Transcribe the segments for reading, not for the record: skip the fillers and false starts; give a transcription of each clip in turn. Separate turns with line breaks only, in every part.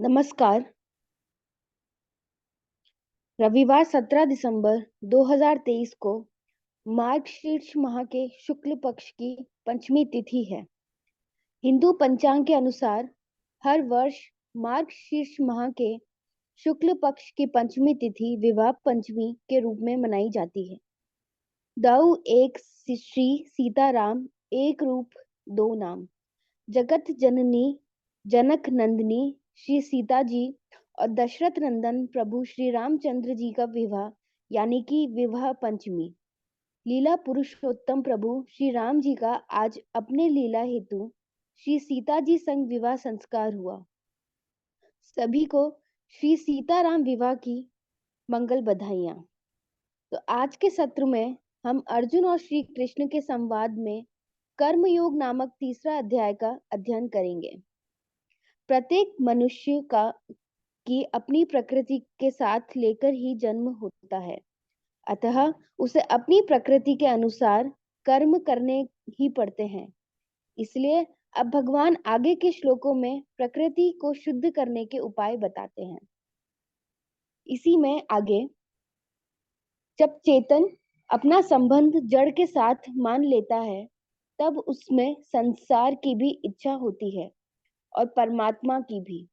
नमस्कार। रविवार 17 दिसंबर 2023 को मार्गशीर्ष माह के शुक्ल पक्ष की पंचमी तिथि है। हिंदू पंचांग के अनुसार हर वर्ष मार्गशीर्ष माह के शुक्ल पक्ष की पंचमी तिथि विवाह पंचमी के रूप में मनाई जाती है। दऊ एक श्री सीताराम एक रूप दो नाम। जगत जननी जनक नंदिनी श्री सीता जी और दशरथ नंदन प्रभु श्री रामचंद्र जी का विवाह यानी कि विवाह पंचमी। लीला पुरुषोत्तम प्रभु श्री राम जी का आज अपने लीला हेतु श्री सीता जी संग विवाह संस्कार हुआ। सभी को श्री सीताराम विवाह की मंगल बधाइयां। तो आज के सत्र में हम अर्जुन और श्री कृष्ण के संवाद में कर्मयोग नामक तीसरा अध्याय का अध्ययन करेंगे। प्रत्येक मनुष्य की अपनी प्रकृति के साथ लेकर ही जन्म होता है, अतः उसे अपनी प्रकृति के अनुसार कर्म करने ही पड़ते हैं। इसलिए अब भगवान आगे के श्लोकों में प्रकृति को शुद्ध करने के उपाय बताते हैं। इसी में आगे जब चेतन अपना संबंध जड़ के साथ मान लेता है, तब उसमें संसार की भी इच्छा होती है और परमात्मा की भी।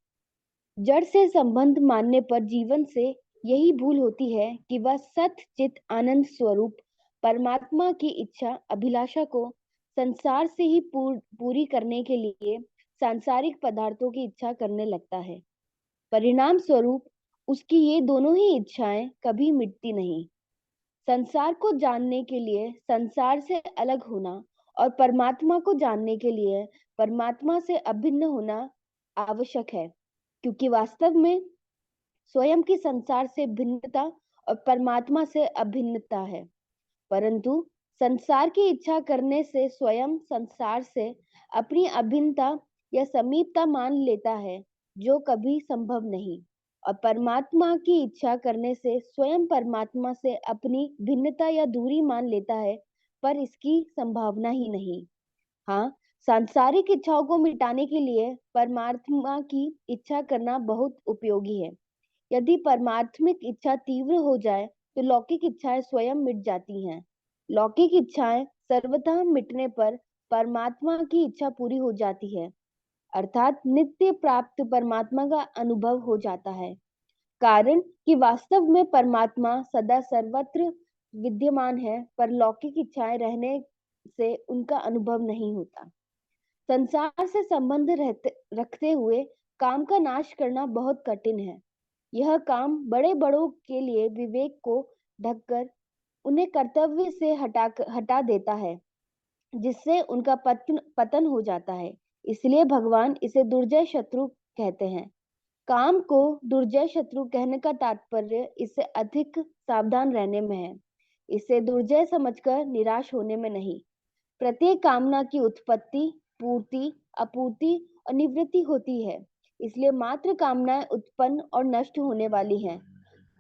जड़ से संबंध मानने पर जीवन से यही भूल होती है कि वह सत चित आनंद स्वरूप परमात्मा की इच्छा अभिलाषा को संसार से ही पूरी करने के लिए सांसारिक पदार्थों की इच्छा करने लगता है। परिणाम स्वरूप उसकी ये दोनों ही इच्छाएं कभी मिटती नहीं। संसार को जानने के लिए संसार से अलग होना और परमात्मा को जानने के लिए परमात्मा से अभिन्न होना आवश्यक है, क्योंकि वास्तव में स्वयं की संसार से भिन्नता और परमात्मा से अभिन्नता है। परंतु संसार की इच्छा करने से स्वयं संसार से अपनी अभिन्नता या समीपता मान लेता है, जो कभी संभव नहीं, और परमात्मा की इच्छा करने से स्वयं परमात्मा से अपनी भिन्नता या दूरी मान लेता है, पर इसकी संभावना ही नहीं। हाँ, सांसारिक इच्छाओं को मिटाने के लिए परमात्मा की इच्छा करना बहुत उपयोगी है। यदि परमात्मिक इच्छा तीव्र हो जाए तो लौकिक इच्छाएं स्वयं मिट जाती हैं। लौकिक इच्छाएं सर्वतः मिटने पर परमात्मा की इच्छा पूरी हो जाती है, अर्थात नित्य प्राप्त परमात्मा का अनुभव हो जाता है। कारण कि वास्तव में परमात्मा सदा सर्वत्र विद्यमान है, पर लौकिक इच्छाएं रहने से उनका अनुभव नहीं होता। संसार से संबंध रखते हुए काम का नाश करना बहुत कठिन है। यह काम बड़े बड़ों के लिए विवेक को ढककर उन्हें कर्तव्य से हटा देता है, जिससे उनका पतन हो जाता है। इसलिए भगवान इसे दुर्जय शत्रु कहते हैं। काम को दुर्जय शत्रु कहने का तात्पर्य इससे अधिक सावधान रहने में है, इसे दुर्जय समझकर निराश होने में नहीं। प्रत्येक कामना की उत्पत्ति, पूर्ति, अपूर्ति और निवृत्ति होती है, इसलिए मात्र कामनाएं उत्पन्न और नष्ट होने वाली हैं,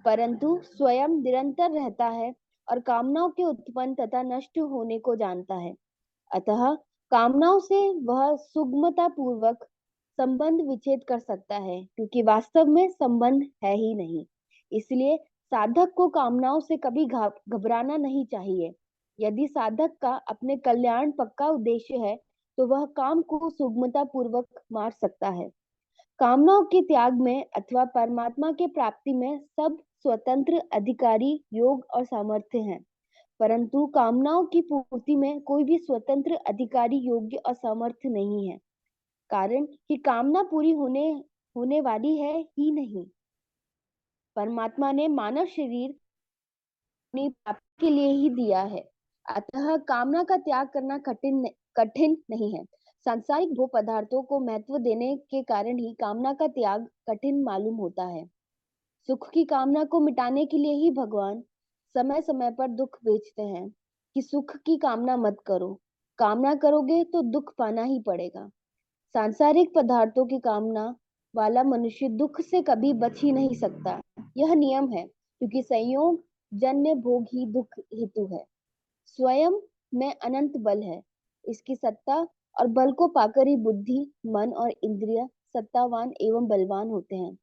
परंतु स्वयं निरंतर रहता है और कामनाओं के उत्पन्न तथा नष्ट होने को जानता है। अतः कामनाओं से वह सुगमता पूर्वक संबंध विच्छेद कर सकता है, क्योंकि वास्तव में संबंध है ही नहीं। इसलिए साधक को कामनाओं से कभी घबराना नहीं चाहिए। यदि साधक का अपने कल्याण पक्का उद्देश्य है, तो वह काम को सुगमता पूर्वक मार सकता है। कामनाओं के त्याग में अथवा परमात्मा के प्राप्ति में सब स्वतंत्र अधिकारी योग और सामर्थ्य हैं, परंतु कामनाओं की पूर्ति में कोई भी स्वतंत्र अधिकारी योग्य और सामर्थ्य नहीं है। कारण कि कामना पूरी होने वाली है ही नहीं। परमात्मा ने मानव शरीर अपनी प्राप्ति के लिए ही दिया है, अतः कामना का त्याग करना कठिन नहीं है। सांसारिक भोग पदार्थों को महत्व देने के कारण ही कामना का त्याग कठिन मालूम होता है। सुख की कामना को मिटाने के लिए ही भगवान समय समय पर दुख भेजते हैं कि सुख की कामना मत करो, कामना करोगे तो दुख पाना ही पड़ेगा। सांसारिक पदार्थों की कामना वाला मनुष्य दुख से कभी बच ही नहीं सकता। यह नियम है, क्योंकि संयोग जन्य भोग ही दुख हेतु है। स्वयं में अनंत बल है, इसकी सत्ता और बल को पाकर ही बुद्धि, मन और इंद्रिय सत्तावान एवं बलवान होते हैं,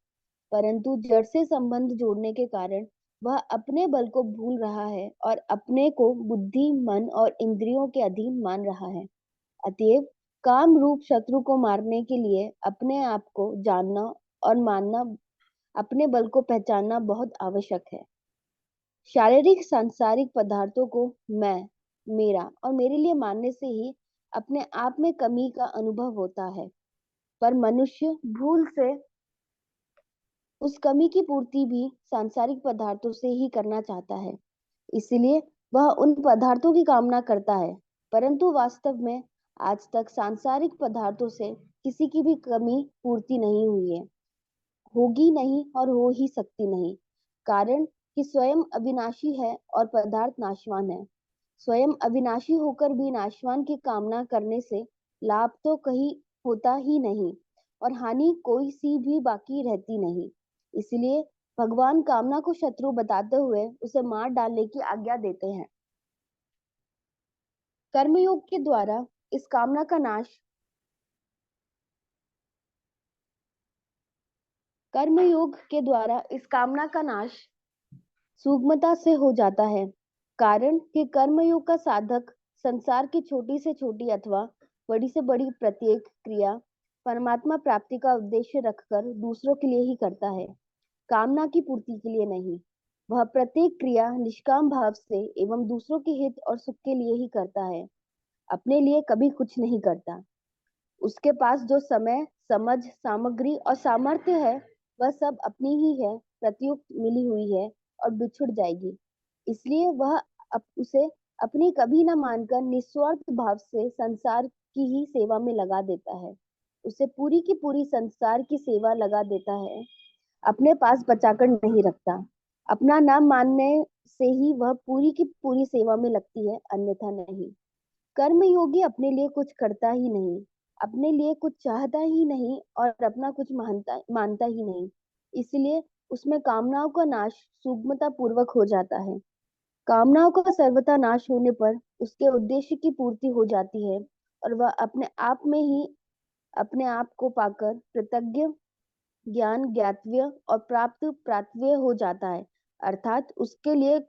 परंतु जड़ से संबंध जोड़ने के कारण वह अपने बल को भूल रहा है और अपने को बुद्धि, मन और इंद्रियों के अधीन मान रहा है। अतएव काम रूप शत्रु को मारने के लिए अपने आप को जानना और मानना, अपने बल को पहचानना बहुत आवश्यक है। शारीरिक सांसारिक पदार्थों को मैं, मेरा और मेरे लिए मानने से ही अपने आप में कमी का अनुभव होता है, पर मनुष्य भूल से उस कमी की पूर्ति भी सांसारिक पदार्थों से ही करना चाहता है। इसलिए वह उन पदार्थों की कामना करता है, परंतु वास्तव में आज तक सांसारिक पदार्थों से किसी की भी कमी पूर्ति नहीं हुई है, होगी नहीं और हो ही सकती नहीं। कारण कि स्वयं अविनाशी है और पदार्थ नाशवान है। स्वयं अविनाशी होकर भी नाशवान की कामना करने से लाभ तो कहीं होता ही नहीं और हानि कोई सी भी बाकी रहती नहीं। इसलिए भगवान कामना को शत्रु बताते हुए उसे मार डालने की आज्ञा देते हैं। कर्मयोग के द्वारा इस कामना का नाश कर्मयोग के द्वारा इस कामना का नाश सुगमता से हो जाता है। कारण कि कर्मयोग का साधक संसार की छोटी से छोटी अथवा बड़ी से बड़ी प्रत्येक क्रिया परमात्मा प्राप्ति का उद्देश्य रखकर दूसरों के लिए ही करता है, कामना की पूर्ति के लिए नहीं। वह प्रत्येक क्रिया निष्काम भाव से एवं दूसरों के हित और सुख के लिए ही करता है, अपने लिए कभी कुछ नहीं करता। उसके पास जो समय, समझ, सामग्री और सामर्थ्य है, वह सब अपनी ही है, प्रत्युक्त मिली हुई है और बिछुड़ जाएगी। इसलिए वह उसे अपनी कभी न मानकर निस्वार्थ भाव से संसार की ही सेवा में लगा देता है। उसे पूरी की पूरी संसार की सेवा लगा देता है, अपने पास बचाकर नहीं रखता। अपना नाम मानने से ही वह पूरी की पूरी सेवा में लगती है, अन्यथा नहीं। कर्मयोगी अपने लिए कुछ करता ही नहीं, अपने लिए कुछ चाहता ही नहीं और अपना कुछ मानता ही नहीं। इसलिए उसमें कामनाओं का नाश सुगमता पूर्वक हो जाता है। कामनाओं का सर्वथा नाश होने पर उसके उद्देश्य की पूर्ति हो जाती है और वह अपने आप में ही अपने आप को पाकर कृतज्ञ, ज्ञान ज्ञातव्य और प्राप्त प्राप्तव्य हो जाता है। अर्थात उसके लिए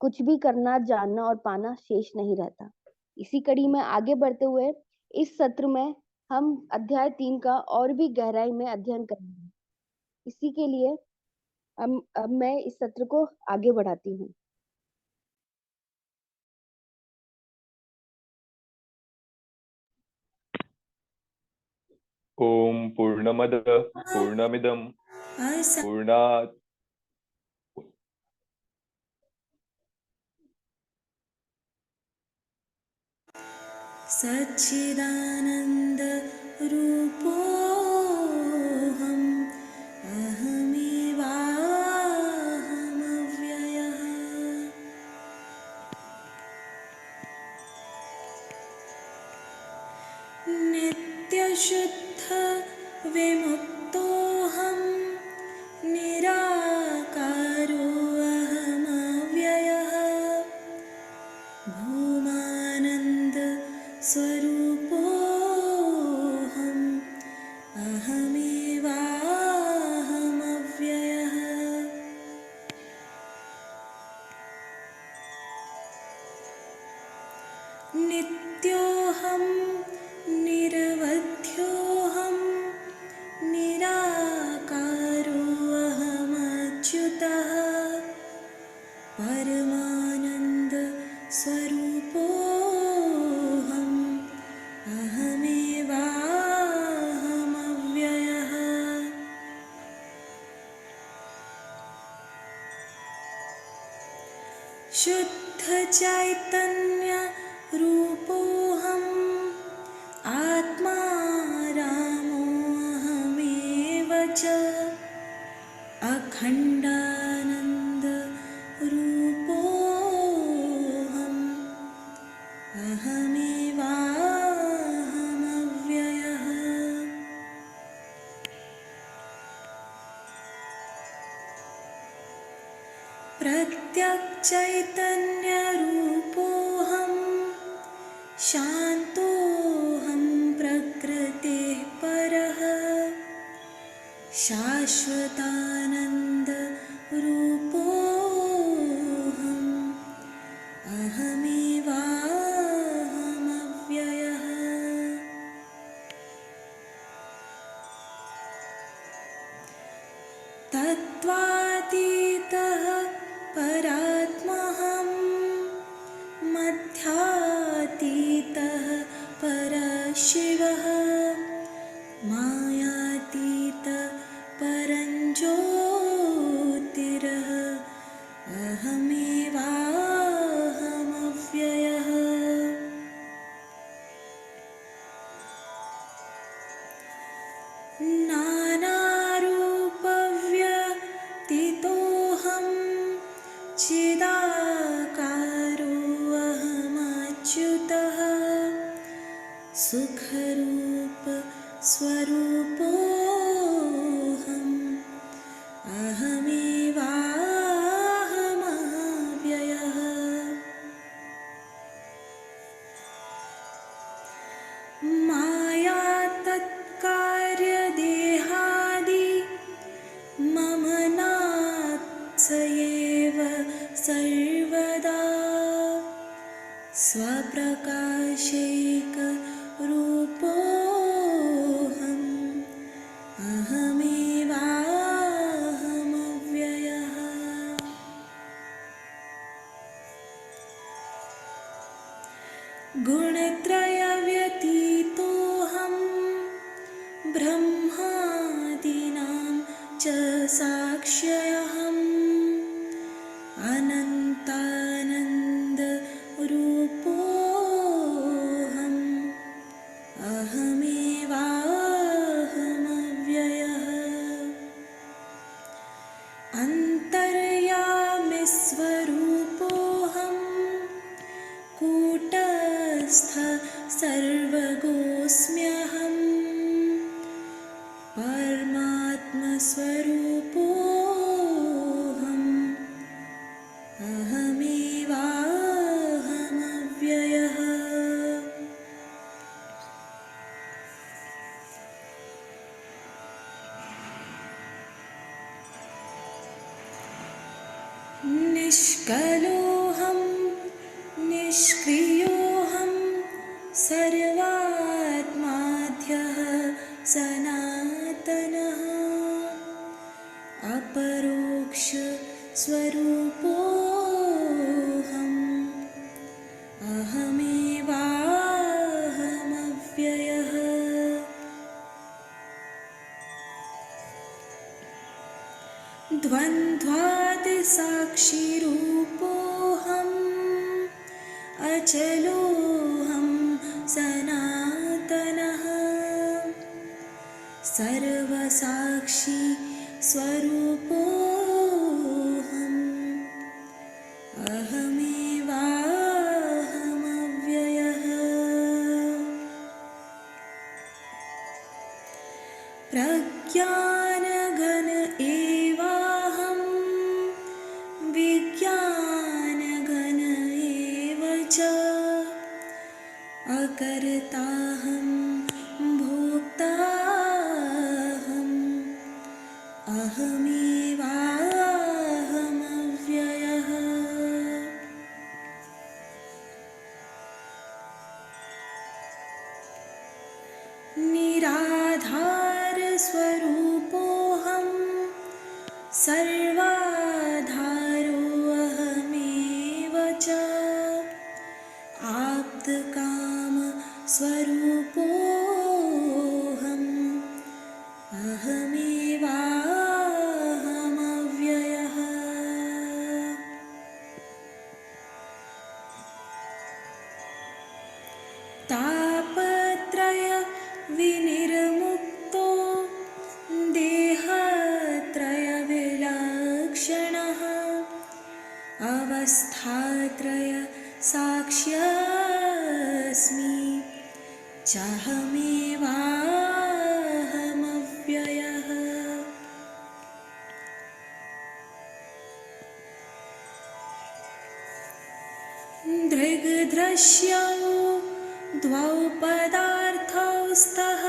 कुछ भी करना, जानना और पाना शेष नहीं रहता। इसी कड़ी में आगे बढ़ते हुए इस सत्र में हम अध्याय 3 का और भी गहराई में अध्ययन करेंगे। इसी के लिए अब मैं इस सत्र को आगे बढ़ाती हूँ।
ओम पूर्णमद पूर्णमिदम पूर्णात्
सच्चिदानंद रूपोऽहम् अहमेवाहमव्ययः। नित्यशुद्ध विमुक्तोऽहम् निराकारोऽहमव्ययः। भूमानंद स्वरूपोऽहम् अहमेवाहमव्ययः। नित्योऽहम् निरवध्योऽहम् निराकारोऽहमच्युतः। परमानंद स्वरूपोऽहम् अहमेवाहमव्ययः। शुद्ध चैतन्य रूपोऽहम् आत्मा रामोऽहमेव च। अखण्डानन्द रूपोऽहम् अहमेवाहमव्ययः। प्रत्यक्चैतन्य रूपोऽहम् शान्तोऽहम् प्रकृतेः परः। शाश्वतानन्दरूपोऽहम् अहमेवाहमव्ययः तत्त्वातीतः परात्महं मध्यातीतः परशिवः मायातीतः परञ्ज्योतिरः अहमेवाहमव्ययः नानारूपव्यतितोऽहं चिदाकारोऽहमच्युतः सुखरूप स्वरूपोऽहम् अहमेवाहमव्ययः माया तत्कार्यदेहादि मम नात्स एव सर्वदा स्वप्रकाशैकरूपोऽहम् अहमेवाहमव्ययः गुणत्रयव्यतीतोऽहं ब्रह्मादीनां च साक्ष्यहम् अनन्तानन्दरूपोऽहम् अहमेवाहमव्ययः अन्तर्यामिस्वरूपोऽहम् कूटस्थ सर्वगोऽस्म्यहम् परमात्मस्वरूपोऽहम् अहमेवाहमव्ययः निष्कलोऽहं निष्क्रियोऽहं सर्वात्माद्यः सनातनः अपरोक्ष स्वरूपोऽहम् अहमेवाहमव्ययः द्वन्द्वादिसाक्षिरूपोऽहम् अचलोऽहं सनातनः सर्वसाक्षी स्वरूपोऽहम् अहमेवाहमव्ययः प्रज्ञानघन एवाहं विज्ञानघन एव च अकर्ताहं भोक्ताहम् अहमेवाहमव्ययः निराधारस्वरूपोऽहं सर्वाधारोऽहमेव च आप्तकामस्वरूपोऽहम् अहमेवाहमव्ययः तापत्रय विनिर्मुक्तो देहत्रय विलक्षणः अवस्थात्रय साक्ष्यस्मि चाहमेवाहमव्ययः दृग्दृश्यौ द्वौ पदार्थौ स्तः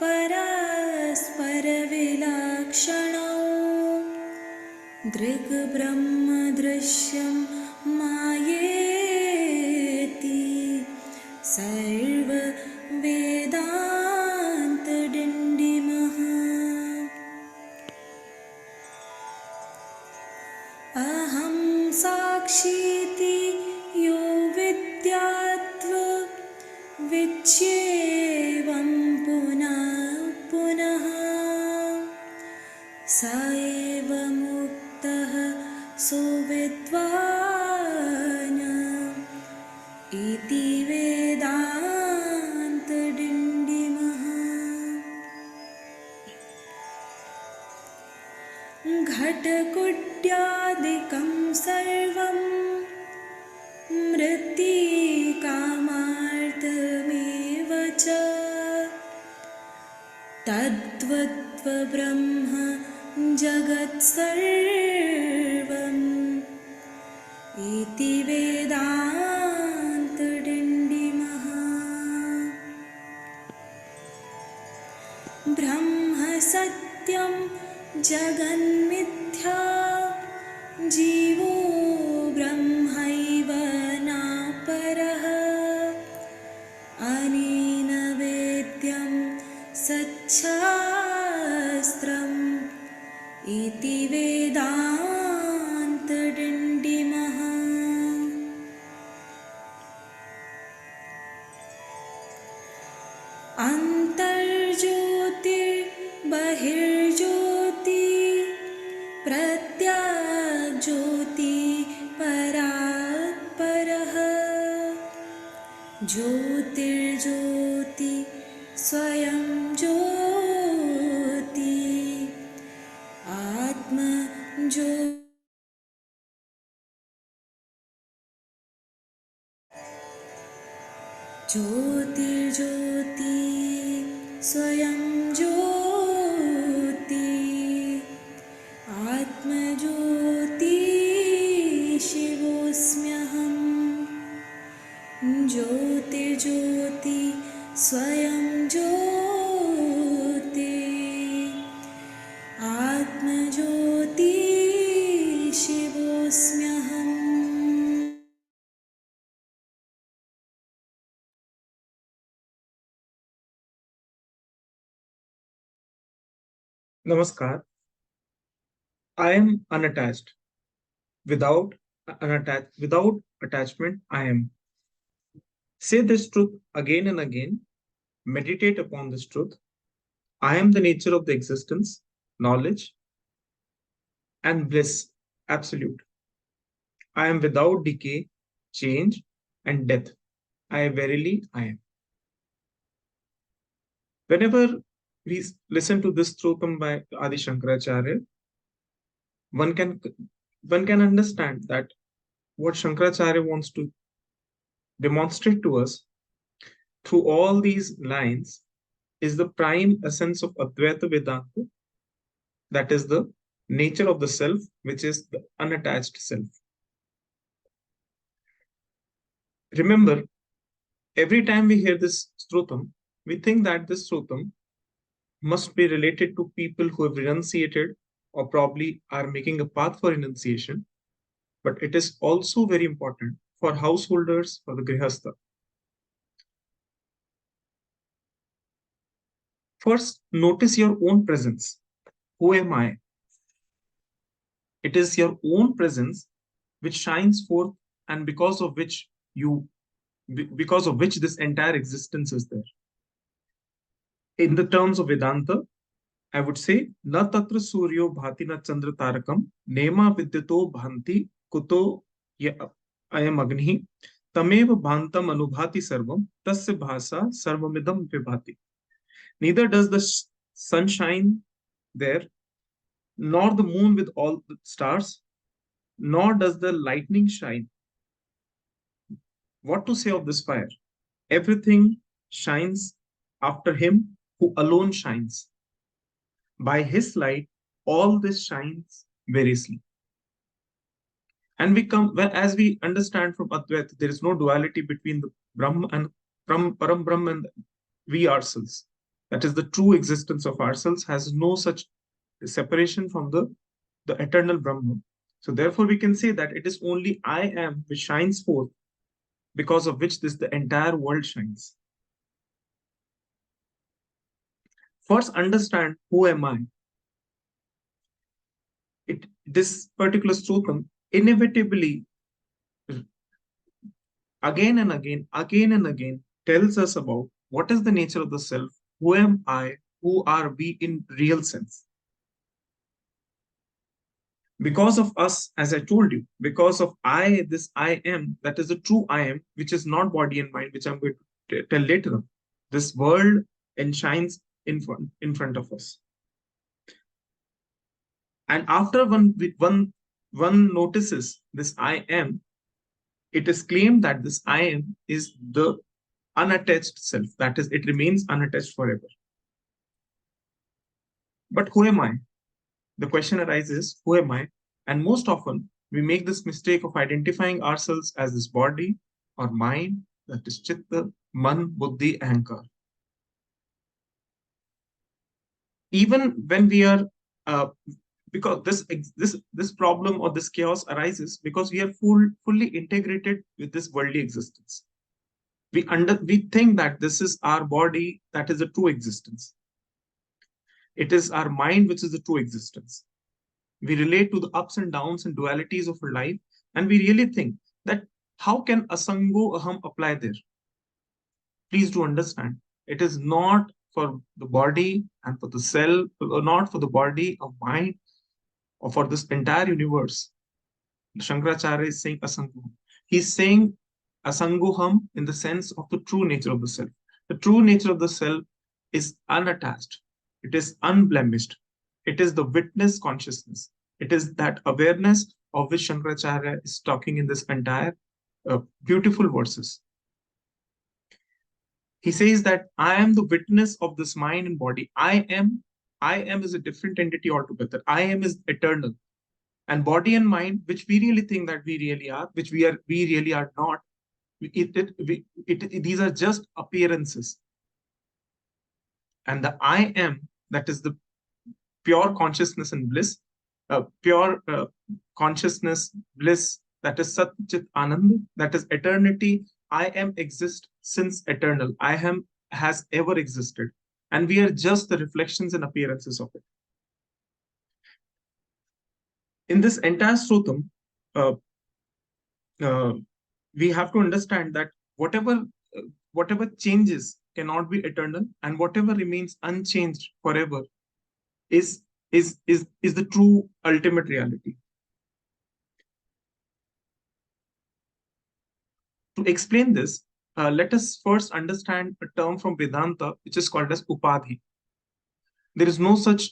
परस्परविलक्षणौ दृग्ब्रह्मदृश्यं मायेति सर्ववेदान्तडिण्डिमः अहं साक्षीति यो विद्यात्वविच्येवं पुनः पुनः स एव मुक्तः सुविद्वान् इति वेदान्तडिण्डिमः घटकुट्यादिकं सर्वं मृत्तिकामार्तमेव च तद्वद्ब्रह्म जगत्सर्वम् इति वेदान्तडिण्डिमः ब्रह्म सत्यं जगन्मिथ्या जीवो ब्रह्मैव नापरः अनेन वेद्यं सच्छास्त्रम् इति वेदान्तडिण्डिमः अन्तर्ज्योतिर्बहिर्ज्योति प्रत्यग्ज्योति परात् परः ज्योतिर्ज्योति स्वयं ज्योति आत्मज्योति ज्योतिर्ज्योति स्वयं ज्योति आत्मज्योति शिवोऽस्म्यहम् ज्योतिर्ज्योति स्वयं ज्योति आत्मज्योति शिवोऽस्म्यहम्
Namaskar. I am unattached. Without attachment, I am. Say this truth again and again. Meditate upon this truth. I am the nature of the existence, knowledge, and bliss, absolute. I am without decay, change, and death. I verily I am. Whenever we listen to this Strutam by Adi Shankaracharya, one can understand that what Shankaracharya wants to demonstrate to us through all these lines is the prime essence of Advaita Vedanta, that is the nature of the self, which is the unattached self. Remember, every time we hear this Strutam, we think that this Strutam must be related to people who have renunciated or probably are making a path for renunciation, but it is also very important for householders, for the Grihastha. First, notice your own presence. Who am I? It is your own presence which shines forth, and because of which this entire existence is there. In the terms of Vedanta, I would say, na tatra suryo bhati na chandra tarakam, nema vidyato bhanti kuto ayam agnihi, tameva bhantam anubhati sarvam, tasya bhasa sarvamidam vibhati. Neither does the sun shine there, nor the moon with all the stars, nor does the lightning shine. What to say of this fire? Everything shines after him who alone shines. By his light, all this shines variously. And as we understand from Advaita, there is no duality between the Brahma and Param Brahma and we ourselves. That is, the true existence of ourselves has no such separation from the eternal Brahma. So therefore we can say that it is only I am which shines forth, because of which the entire world shines. First understand who am I. This particular slogan inevitably, again and again, tells us about what is the nature of the self, who am I, who are we in real sense. Because of us, as I told you, because of I, this I am, that is the true I am, which is not body and mind, which I'm going to tell later on. This world enshines in front of us. And after one notices this I am, it is claimed that this I am is the unattached self. That is, it remains unattached forever. But who am I? The question arises, who am I? And most often, we make this mistake of identifying ourselves as this body or mind, that is chitta, man, buddhi, ahankar. Even when we are, because this problem or this chaos arises because we are fully integrated with this worldly existence. We think that this is our body, that is a true existence. It is our mind which is the true existence. We relate to the ups and downs and dualities of our life, and we really think that how can asango aham apply there? Please do understand, it is not for the body and for the cell, not for the body or mind, or for this entire universe. Shankaracharya is saying asango. He's saying asangoham in the sense of the true nature of the self. The true nature of the self is unattached. It is unblemished. It is the witness consciousness. It is that awareness of which Shankaracharya is talking in this entire beautiful verses. He says that I am the witness of this mind and body. I am is a different entity altogether. I am is eternal. And body and mind, which we really think that we really are, which we really are not, these are just appearances. And the I am, that is the pure consciousness and bliss, pure consciousness, bliss, that is Sat Chit Anand, that is eternity. I am exists since eternal. I am has ever existed. And we are just the reflections and appearances of it. In this entire Srutam, we have to understand that whatever changes cannot be eternal, and whatever remains unchanged forever is the true ultimate reality. To explain this, let us first understand a term from Vedanta which is called as upadhi. There is no such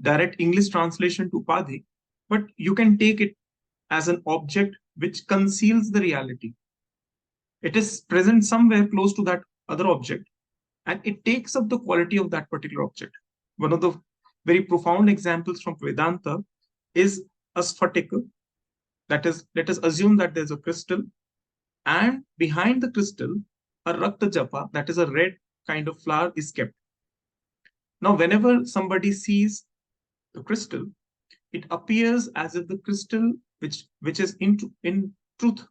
direct English translation to upadhi, but you can take it as an object which conceals the reality. It is present somewhere close to that other object, and it takes up the quality of that particular object. One of the very profound examples from Vedanta is a sphatika. That is, let us assume that there's a crystal, and behind the crystal, a rakta japa, that is a red kind of flower, is kept. Now, whenever somebody sees the crystal, it appears as if the crystal, which is in truth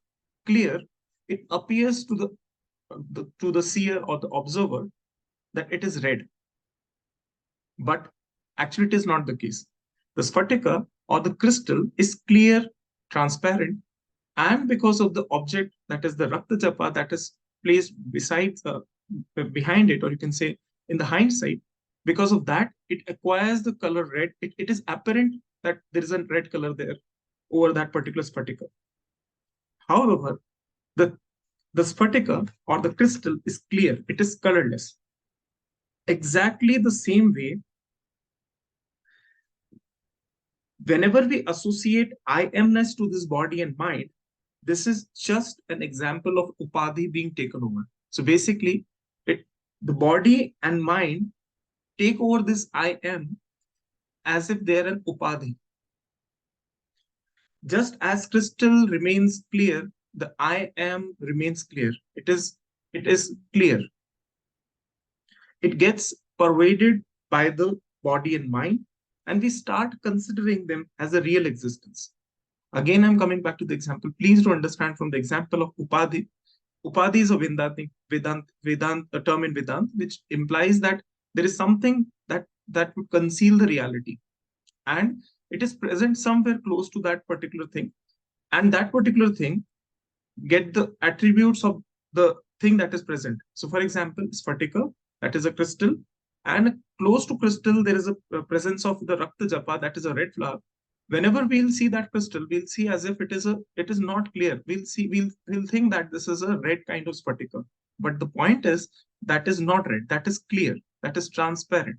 clear, it appears to the seer or the observer that it is red. But actually, it is not the case. The sphatika or the crystal is clear, transparent, and because of the object, that is the rakta japa, that is placed behind it, or you can say in the hindsight, because of that, it acquires the color red. It is apparent that there is a red color there over that particular sphatika. However, the sphatika or the crystal is clear. It is colorless. Exactly the same way, whenever we associate I amness to this body and mind, this is just an example of upadhi being taken over. So basically, the body and mind take over this I am as if they're an upadhi. Just as crystal remains clear, the I am remains clear. It is clear. It gets pervaded by the body and mind, and we start considering them as a real existence. Again, I'm coming back to the example. Please do understand from the example of Upadhi. Upadhi is a a term in Vedant, which implies that there is something that would conceal the reality, and it is present somewhere close to that particular thing, and that particular thing get the attributes of the thing that is present. So, for example, sphatika, that is a crystal, and close to crystal there is a presence of the Rakta Japa, that is a red flower. Whenever we'll see that crystal, we'll see as if it is not clear. We'll think that this is a red kind of sphatika. But the point is that is not red, that is clear, that is transparent.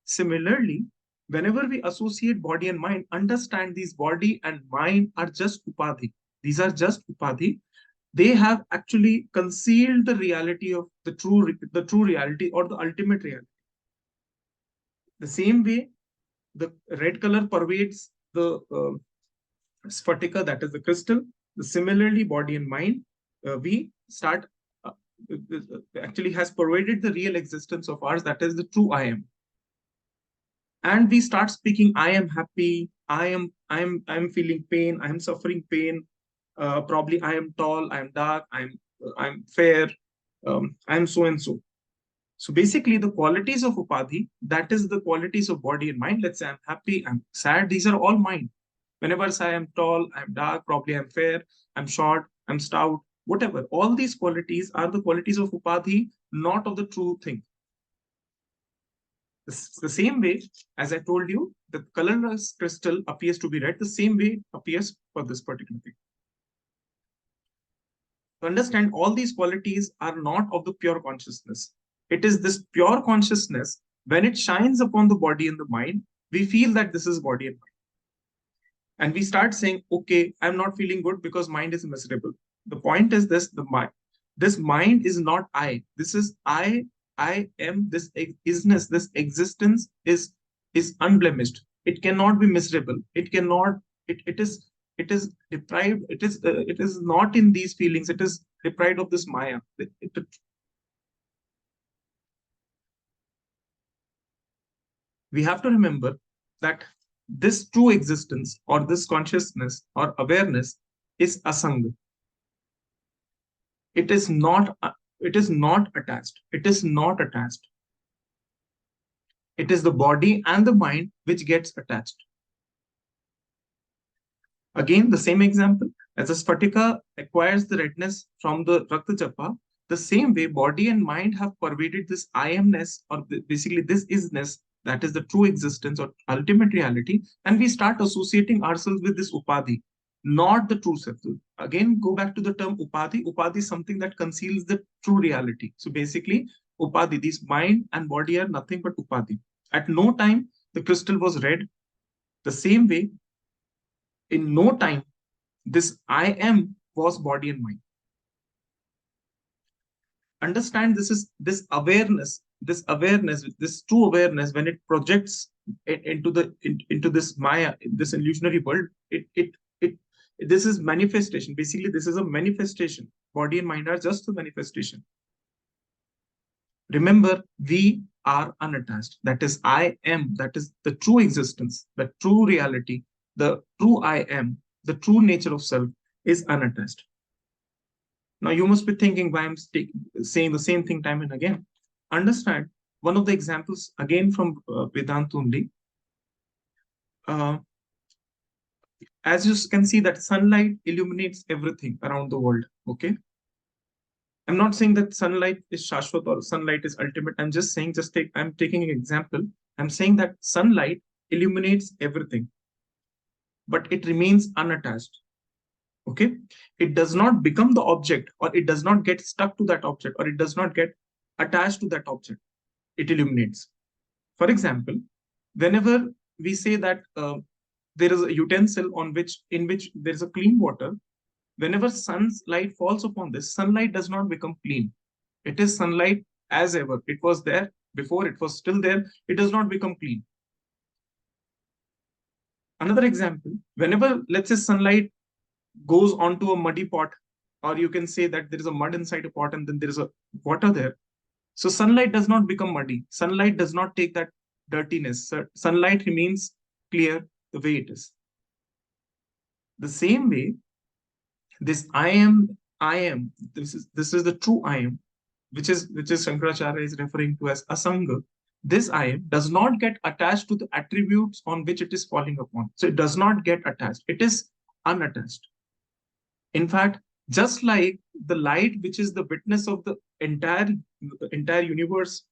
Similarly, whenever we associate body and mind, understand these body and mind are just upadhi. These are just upadhi. They have actually concealed the reality of the true reality or the ultimate reality. The same way, the red color pervades the sphatika, that is the crystal. Similarly, body and mind, we start actually has pervaded the real existence of ours, that is the true I am. And we start speaking, I am happy, I'm feeling pain, I'm suffering pain, probably I am tall, I am dark, I'm fair, I'm so and so. So basically, the qualities of upadhi, that is the qualities of body and mind. Let's say I'm happy, I'm sad, these are all mind. Whenever I say I'm tall, I'm dark, probably I'm fair, I'm short, I'm stout, whatever. All these qualities are the qualities of upadhi, not of the true thing. The same way, as I told you, the colorless crystal appears to be red, the same way appears for this particular thing. To understand, all these qualities are not of the pure consciousness. It is this pure consciousness, when it shines upon the body and the mind, we feel that this is body and mind. And we start saying, okay, I'm not feeling good because mind is miserable. The point is this, this mind is not I. This is I am, this isness, this existence is unblemished. It cannot be miserable. It cannot, it is deprived, it is not in these feelings, it is deprived of this maya. We have to remember that this true existence or this consciousness or awareness is asanga. It is not attached. It is not attached. It is the body and the mind which gets attached. Again, the same example, as a sphatika acquires the redness from the Rakta Japa, the same way body and mind have pervaded this I amness, or basically this isness, that is the true existence or ultimate reality, and we start associating ourselves with this upadhi, not the true self. Again, go back to the term upadhi. Upadhi is something that conceals the true reality. So basically, upadhi, these mind and body are nothing but upadhi. At no time the crystal was red. The same way, in no time, this I am was body and mind. Understand, this is this awareness, this true awareness, when it projects into this maya, this illusionary world, this is manifestation. Basically, this is a manifestation. Body and mind are just a manifestation. Remember, we are unattached. That is I am. That is the true existence, the true reality, the true I am, the true nature of self is unattached. Now, you must be thinking why I'm saying the same thing time and again. Understand, one of the examples, again from Vedanta only. As you can see, that sunlight illuminates everything around the world. Okay. I'm not saying that sunlight is shashwat or sunlight is ultimate. I'm just saying, I'm taking an example. I'm saying that sunlight illuminates everything, but it remains unattached. Okay. It does not become the object, or it does not get stuck to that object, or it does not get attached to that object. It illuminates. For example, whenever we say that there is a utensil in which there is a clean water, whenever sunlight falls upon this, sunlight does not become clean. It is sunlight as ever. It was there before, it was still there. It does not become clean. Another example, whenever, let's say, sunlight goes onto a muddy pot, or you can say that there is a mud inside a pot and then there is a water there. So sunlight does not become muddy. Sunlight does not take that dirtiness. Sunlight remains clear the way it is. The same way, this I am, this is the true I am, which is Shankaracharya is referring to as asanga. This I am does not get attached to the attributes on which it is falling upon. So it does not get attached. It is unattached. In fact, just like the light, which is the witness of the entire universe,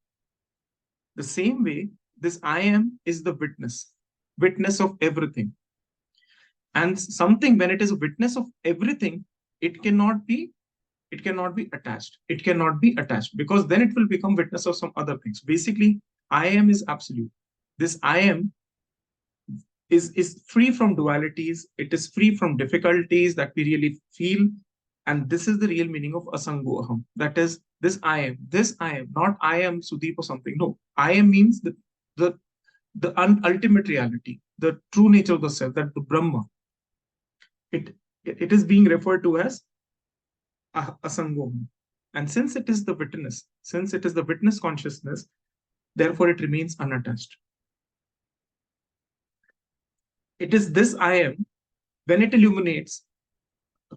the same way, this I am is the witness of everything. And something, when it is a witness of everything, it cannot be attached. It cannot be attached, because then it will become witness of some other things. Basically, I am is absolute. This I am is free from dualities. It is free from difficulties that we really feel. And this is the real meaning of asango aham. That is, this I am, not I am Sudeep or something. No, I am means the ultimate reality, the true nature of the self, that the Brahma. It is being referred to as asango. And since it is the witness consciousness, therefore it remains unattached. It is this I am, when it illuminates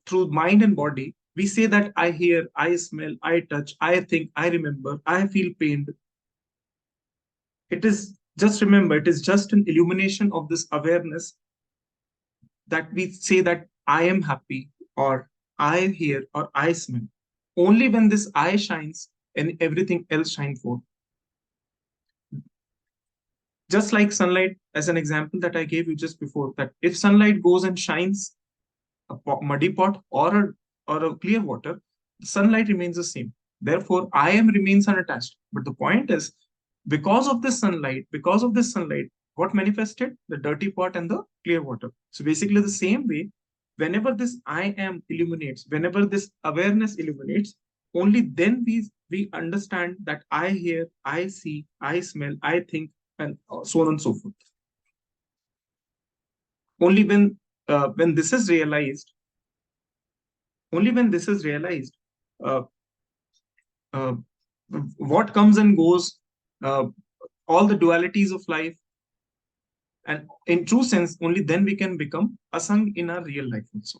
through mind and body, we say that I hear, I smell, I touch, I think, I remember, I feel pained. It is just, remember, it is just an illumination of this awareness that we say that I am happy, or I hear, or I smell. Only when this I shines and everything else shines forth. Just like sunlight, as an example that I gave you just before, that if sunlight goes and shines a muddy pot or a clear water, the sunlight remains the same. Therefore, I am remains unattached. But the point is, because of this sunlight, what manifested? The dirty pot and the clear water. So basically the same way, whenever this I am illuminates, whenever this awareness illuminates, only then we understand that I hear, I see, I smell, I think, and so on and so forth. Only when this is realized, what comes and goes, all the dualities of life, and in true sense, only then we can become asang in our real life also.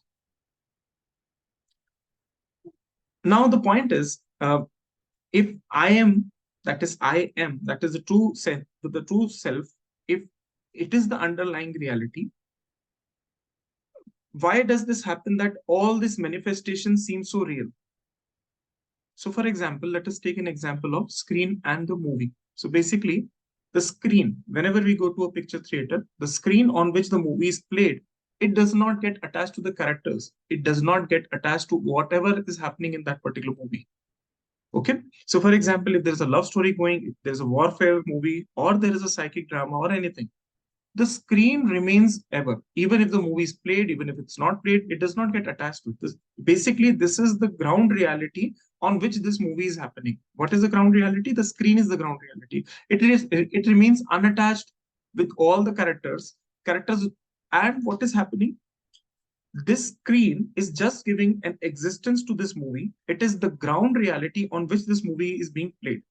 Now the point is, if I am, that is the true self, if it is the underlying reality, why does this happen that all this manifestation seems so real? So for example, let us take an example of screen and the movie. So basically, the screen, whenever we go to a picture theater, the screen on which the movie is played, it does not get attached to the characters. It does not get attached to whatever is happening in that particular movie. Okay. So for example, if there's a love story going, if there's a warfare movie, or there is a psychic drama or anything, the screen remains ever. Even if the movie is played, even if it's not played, it does not get attached to this. Basically, this is the ground reality on which this movie is happening. What is the ground reality? The screen is the ground reality. It remains unattached with all the characters. And what is happening? This screen is just giving an existence to this movie. It is the ground reality on which this movie is being played.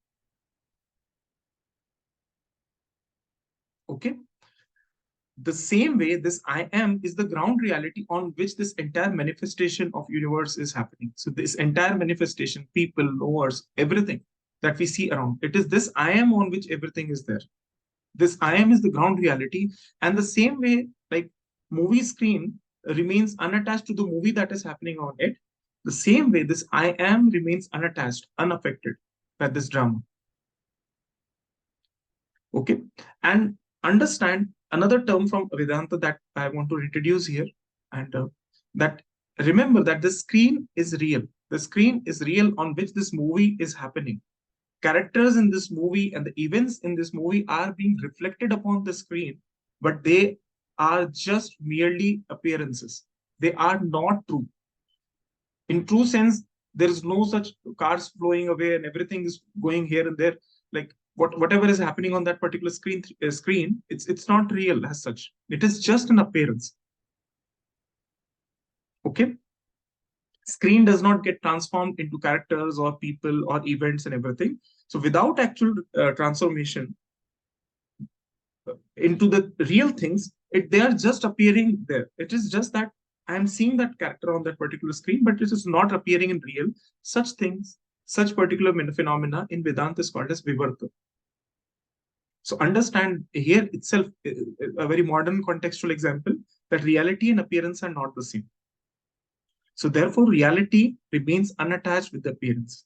Okay. The same way, this I am is the ground reality on which this entire manifestation of universe is happening. So this entire manifestation, people, knowers, everything that we see around, it is this I am on which everything is there. This I am is the ground reality. And the same way, like movie screen remains unattached to the movie that is happening on it, the same way this I am remains unattached, unaffected by this drama. Okay. And understand another term from Vedanta that I want to introduce here, and that remember that the screen is real. The screen is real on which this movie is happening. Characters in this movie and the events in this movie are being reflected upon the screen, but they are just merely appearances. They are not true. In true sense, there is no such cars flowing away and everything is going here and there. Like whatever is happening on that particular screen, it's not real as such. It is just an appearance. Okay. Screen does not get transformed into characters or people or events and everything. So without actual transformation into the real things, They are just appearing there. It is just that I am seeing that character on that particular screen, but it is not appearing in real. Such things, such particular phenomena in Vedanta is called as Vivarta. So understand here itself a very modern contextual example that reality and appearance are not the same. So therefore, reality remains unattached with the appearance.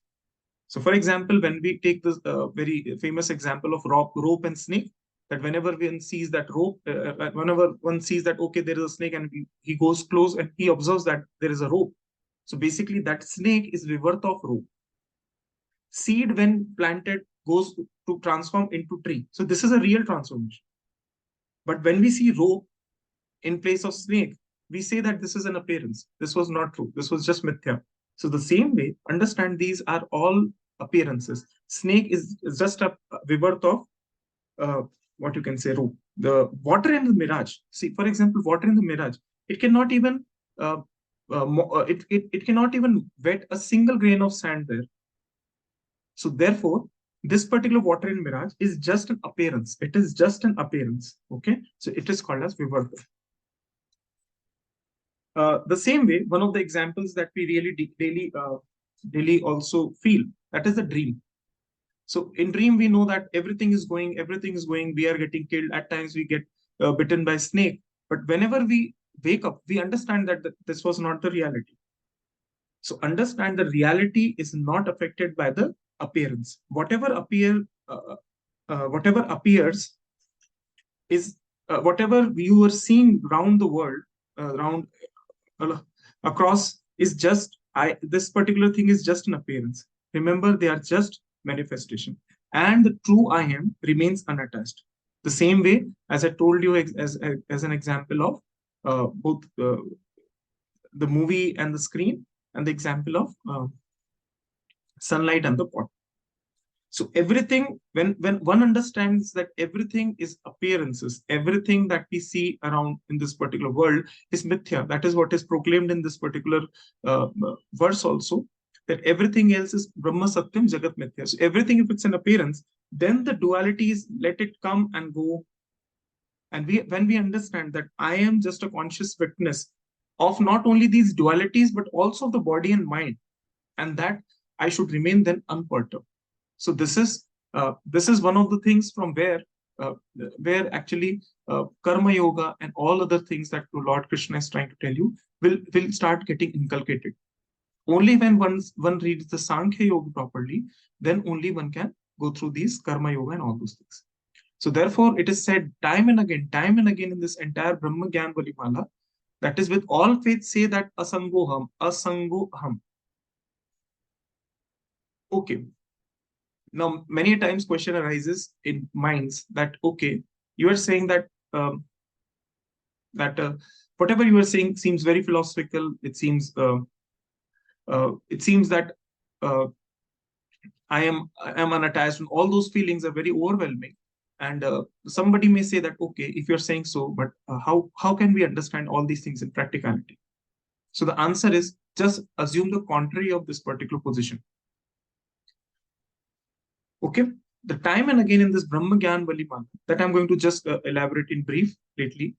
So for example, when we take this very famous example of rope and snake, that whenever one sees that rope, whenever one sees that, okay, there is a snake, and he goes close and he observes that there is a rope. So basically that snake is Vivarta of rope. Seed when planted goes to transform into tree. So this is a real transformation. But when we see rope in place of snake, we say that this is an appearance. This was not true. This was just mithya. So the same way, understand these are all appearances. Snake is just a vivarth of what you can say rope. The water in the mirage. See, for example, water in the mirage. It cannot even it cannot even wet a single grain of sand there. So therefore, this particular water in mirage is just an appearance. It is just an appearance. Okay, so it is called as vivarta. The same way, one of the examples that we really daily also feel, that is the dream. So in dream, we know that everything is going, we are getting killed. At times we get bitten by snake. But whenever we wake up, we understand that this was not the reality. So understand the reality is not affected by the appearance. Whatever appears is whatever you are seeing around the world, around across is just this particular thing is just an appearance. Remember, they are just manifestation, and the true I am remains unattached. The same way as I told you as an example of both the movie and the screen, and the example of sunlight and the pot. So everything, when one understands that everything is appearances, everything that we see around in this particular world is mithya. That is what is proclaimed in this particular verse also, that everything else is Brahma Satyam Jagat Mithya. So everything, if it's an appearance, then the dualities, let it come and go. And when we understand that I am just a conscious witness of not only these dualities, but also the body and mind, and that I should remain then unperturbed. So this is one of the things from where actually karma yoga and all other things that Lord Krishna is trying to tell you will start getting inculcated. Only when one reads the Sankhya Yoga properly, then only one can go through these karma yoga and all those things. So therefore, it is said time and again in this entire Brahma Gyan Valimala, that is with all faith say that asangoham, asangoham. Okay. Now, many times question arises in minds that, okay, you are saying that whatever you are saying seems very philosophical. It seems that I am unattached, and all those feelings are very overwhelming. And somebody may say that, okay, if you're saying so, but how can we understand all these things in practicality? So the answer is just assume the contrary of this particular position. Okay, the time and again in this Brahma Gyan Valimala that I'm going to just elaborate in brief lately,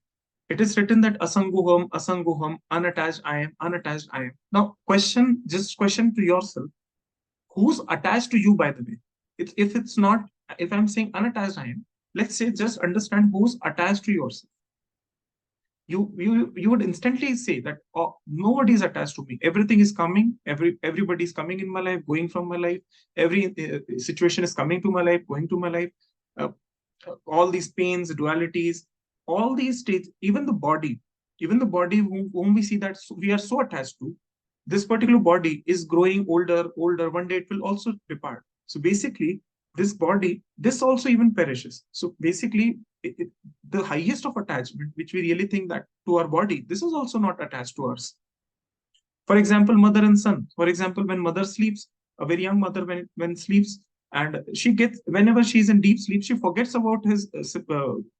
it is written that asangoham, unattached I am, unattached I am. Now, question to yourself, who's attached to you, by the way? If I'm saying unattached I am, let's say just understand who's attached to yourself. You would instantly say that, oh, nobody is attached to me. Everything is coming. Everybody is coming in my life, going from my life. Every situation is coming to my life, going to my life. All these pains, dualities, all these states, even the body whom we see that we are so attached to, this particular body is growing older. One day it will also depart. So basically, this body, this also even perishes. So basically, the highest of attachment, which we really think that to our body, this is also not attached to us. For example, mother and son. For example, when mother sleeps, a very young mother when sleeps, and whenever she's in deep sleep, she forgets about his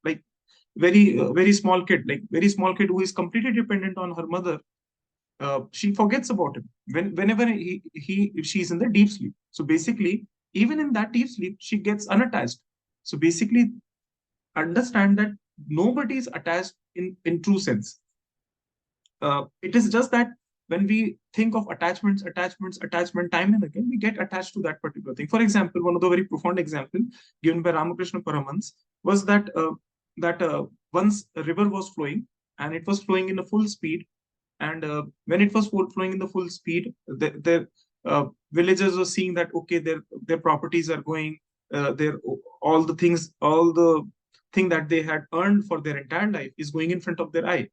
like very small kid, who is completely dependent on her mother. She forgets about him whenever she's in the deep sleep. So basically, even in that deep sleep, she gets unattached. So basically, understand that nobody is attached in true sense. It is just that when we think of attachment time and again, we get attached to that particular thing. For example, one of the very profound example given by Ramakrishna Paramhans was that once a river was flowing, and it was flowing in a full speed. And when it was flowing in the full speed, the villagers were seeing that, okay, their properties are going, their all the thing that they had earned for their entire life is going in front of their eye.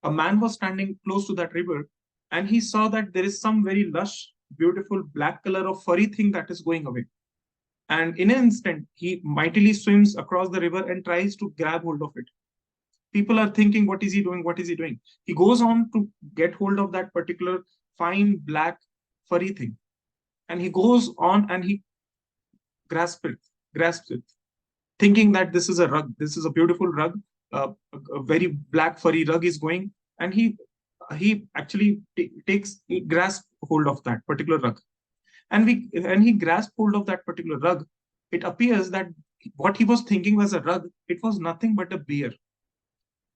A man was standing close to that river, and he saw that there is some very lush, beautiful black color of furry thing that is going away. And in an instant, he mightily swims across the river and tries to grab hold of it. People are thinking, what is he doing? What is he doing? He goes on to get hold of that particular fine, black, furry thing. And he goes on and he grasps it, thinking that this is a rug. This is a beautiful rug. A very black, furry rug is going. And he actually he grasps hold of that particular rug. And he grasped hold of that particular rug. It appears that what he was thinking was a rug, it was nothing but a bear.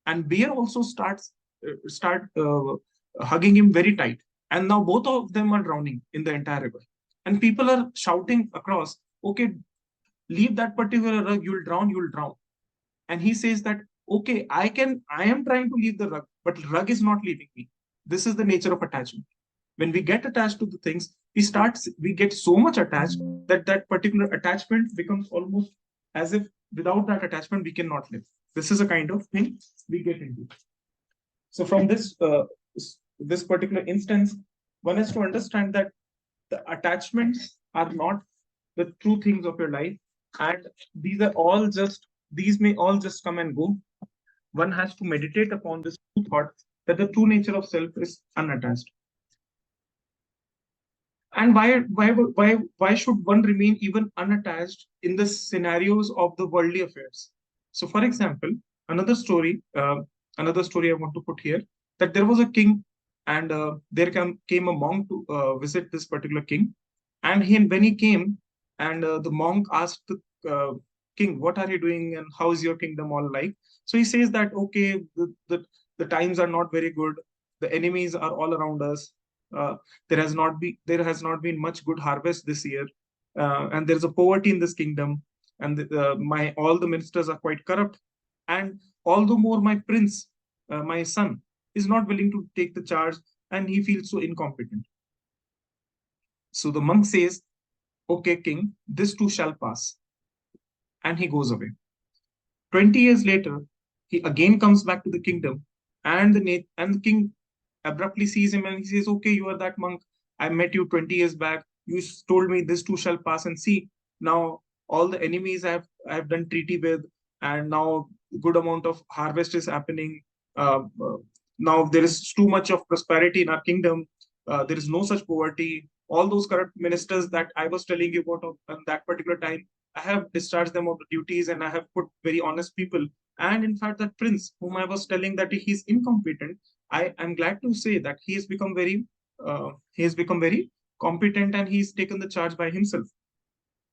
And bear also start hugging him very tight. And now both of them are drowning in the entire river. And people are shouting across, okay, leave that particular rug, you'll drown. And he says that, okay, I am trying to leave the rug, but rug is not leaving me. This is the nature of attachment. When we get attached to the things, we get so much attached that particular attachment becomes almost as if without that attachment, we cannot live. This is a kind of thing we get into. So from this particular instance, one has to understand that the attachments are not the true things of your life, and these may all just come and go. One has to meditate upon this true thought that the true nature of self is unattached. And why should one remain even unattached in the scenarios of the worldly affairs? So, for example, another story I want to put here, that there was a king, and there came a monk to visit this particular king. And when he came, and the monk asked the king, "What are you doing, and how is your kingdom all like?" So he says that, okay, the times are not very good. The enemies are all around us. There has not been much good harvest this year, and there's a poverty in this kingdom, and all the ministers are quite corrupt, and all the more my prince, my son, is not willing to take the charge, and he feels so incompetent. So the monk says, "Okay, king, this too shall pass," and he goes away. 20 years later, he again comes back to the kingdom, and the king abruptly sees him, and he says, "Okay, you are that monk. I met you 20 years back. You told me this too shall pass, and see, now all the enemies I've done treaty with, and now good amount of harvest is happening. Now there is too much of prosperity in our kingdom. There is no such poverty. All those corrupt ministers that I was telling you about at that particular time, I have discharged them of the duties, and I have put very honest people. And in fact, that prince whom I was telling that he's incompetent, I am glad to say that he has become very competent, and he's taken the charge by himself."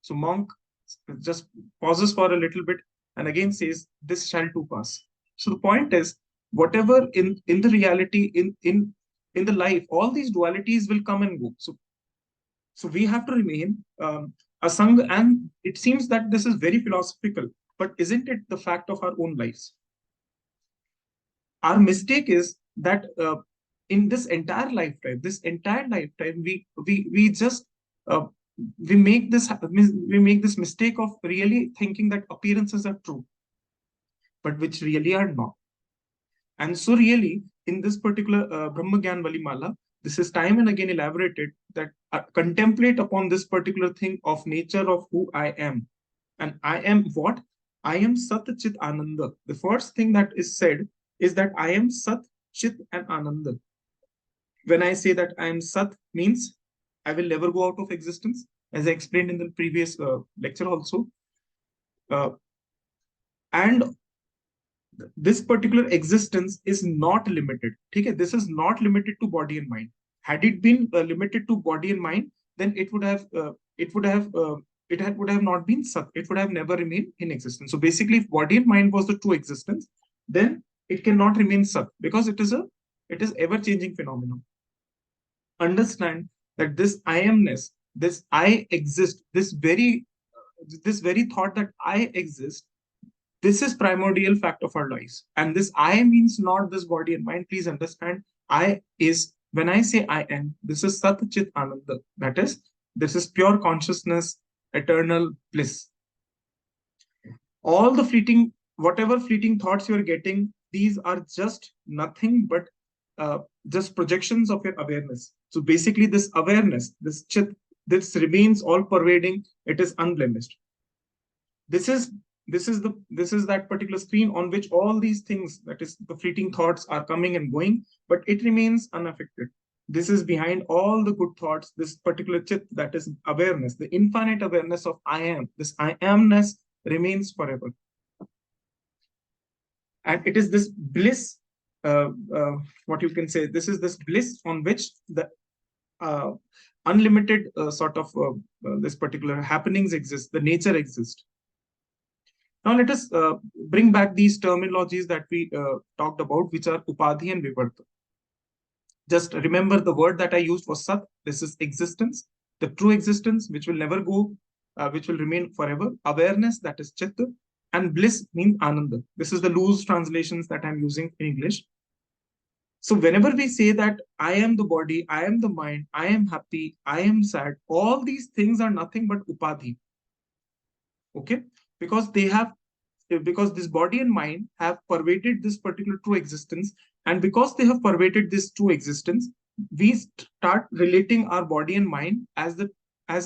So monk just pauses for a little bit and again says, "This shall too pass." So the point is, whatever in the reality, in the life, all these dualities will come and go. So we have to remain a sangha, and it seems that this is very philosophical, but isn't it the fact of our own lives? Our mistake is that in this entire lifetime, we just we make this mistake of really thinking that appearances are true, but which really are not. And so really, in this particular Brahma Gyan Valimala, this is time and again elaborated that contemplate upon this particular thing of nature of who I am. And I am what? I am Sat Chit Ananda. The first thing that is said is that I am Sat, Chit, and Ananda. When I say that I am Sat, means I will never go out of existence, as I explained in the previous lecture also. And this particular existence is not limited. Okay? This is not limited to body and mind. Had it been limited to body and mind, then it would have not been Sat. It would have never remained in existence. So basically, if body and mind was the true existence, then it cannot remain Sat, because it is ever-changing phenomenon. Understand that this I amness, this I exist, this very thought that I exist, this is primordial fact of our lives. And this I means not this body and mind. Please understand, I is, when I say I am, this is Sat Chit Ananda. That is, this is pure consciousness, eternal bliss. All the whatever fleeting thoughts you are getting, these are just nothing but just projections of your awareness. So basically, this awareness, this Chit, this remains all pervading. It is unblemished. This is that particular screen on which all these things, that is the fleeting thoughts, are coming and going, but it remains unaffected. This is behind all the good thoughts, this particular Chit, that is awareness, the infinite awareness of I am. This I amness remains forever. And it is this bliss, what you can say, this is this bliss on which the unlimited this particular happenings exist, the nature exists. Now let us bring back these terminologies that we talked about, which are Upadhi and Vivarta. Just remember the word that I used was Sat. This is existence, the true existence, which will never go, which will remain forever. Awareness, that is Chit. And bliss means Ananda. This is the loose translations that I'm using in English. So whenever we say that I am the body, I am the mind, I am happy, I am sad, all these things are nothing but Upadhi. Okay? Because this body and mind have pervaded this particular true existence, and because they have pervaded this true existence, we start relating our body and mind as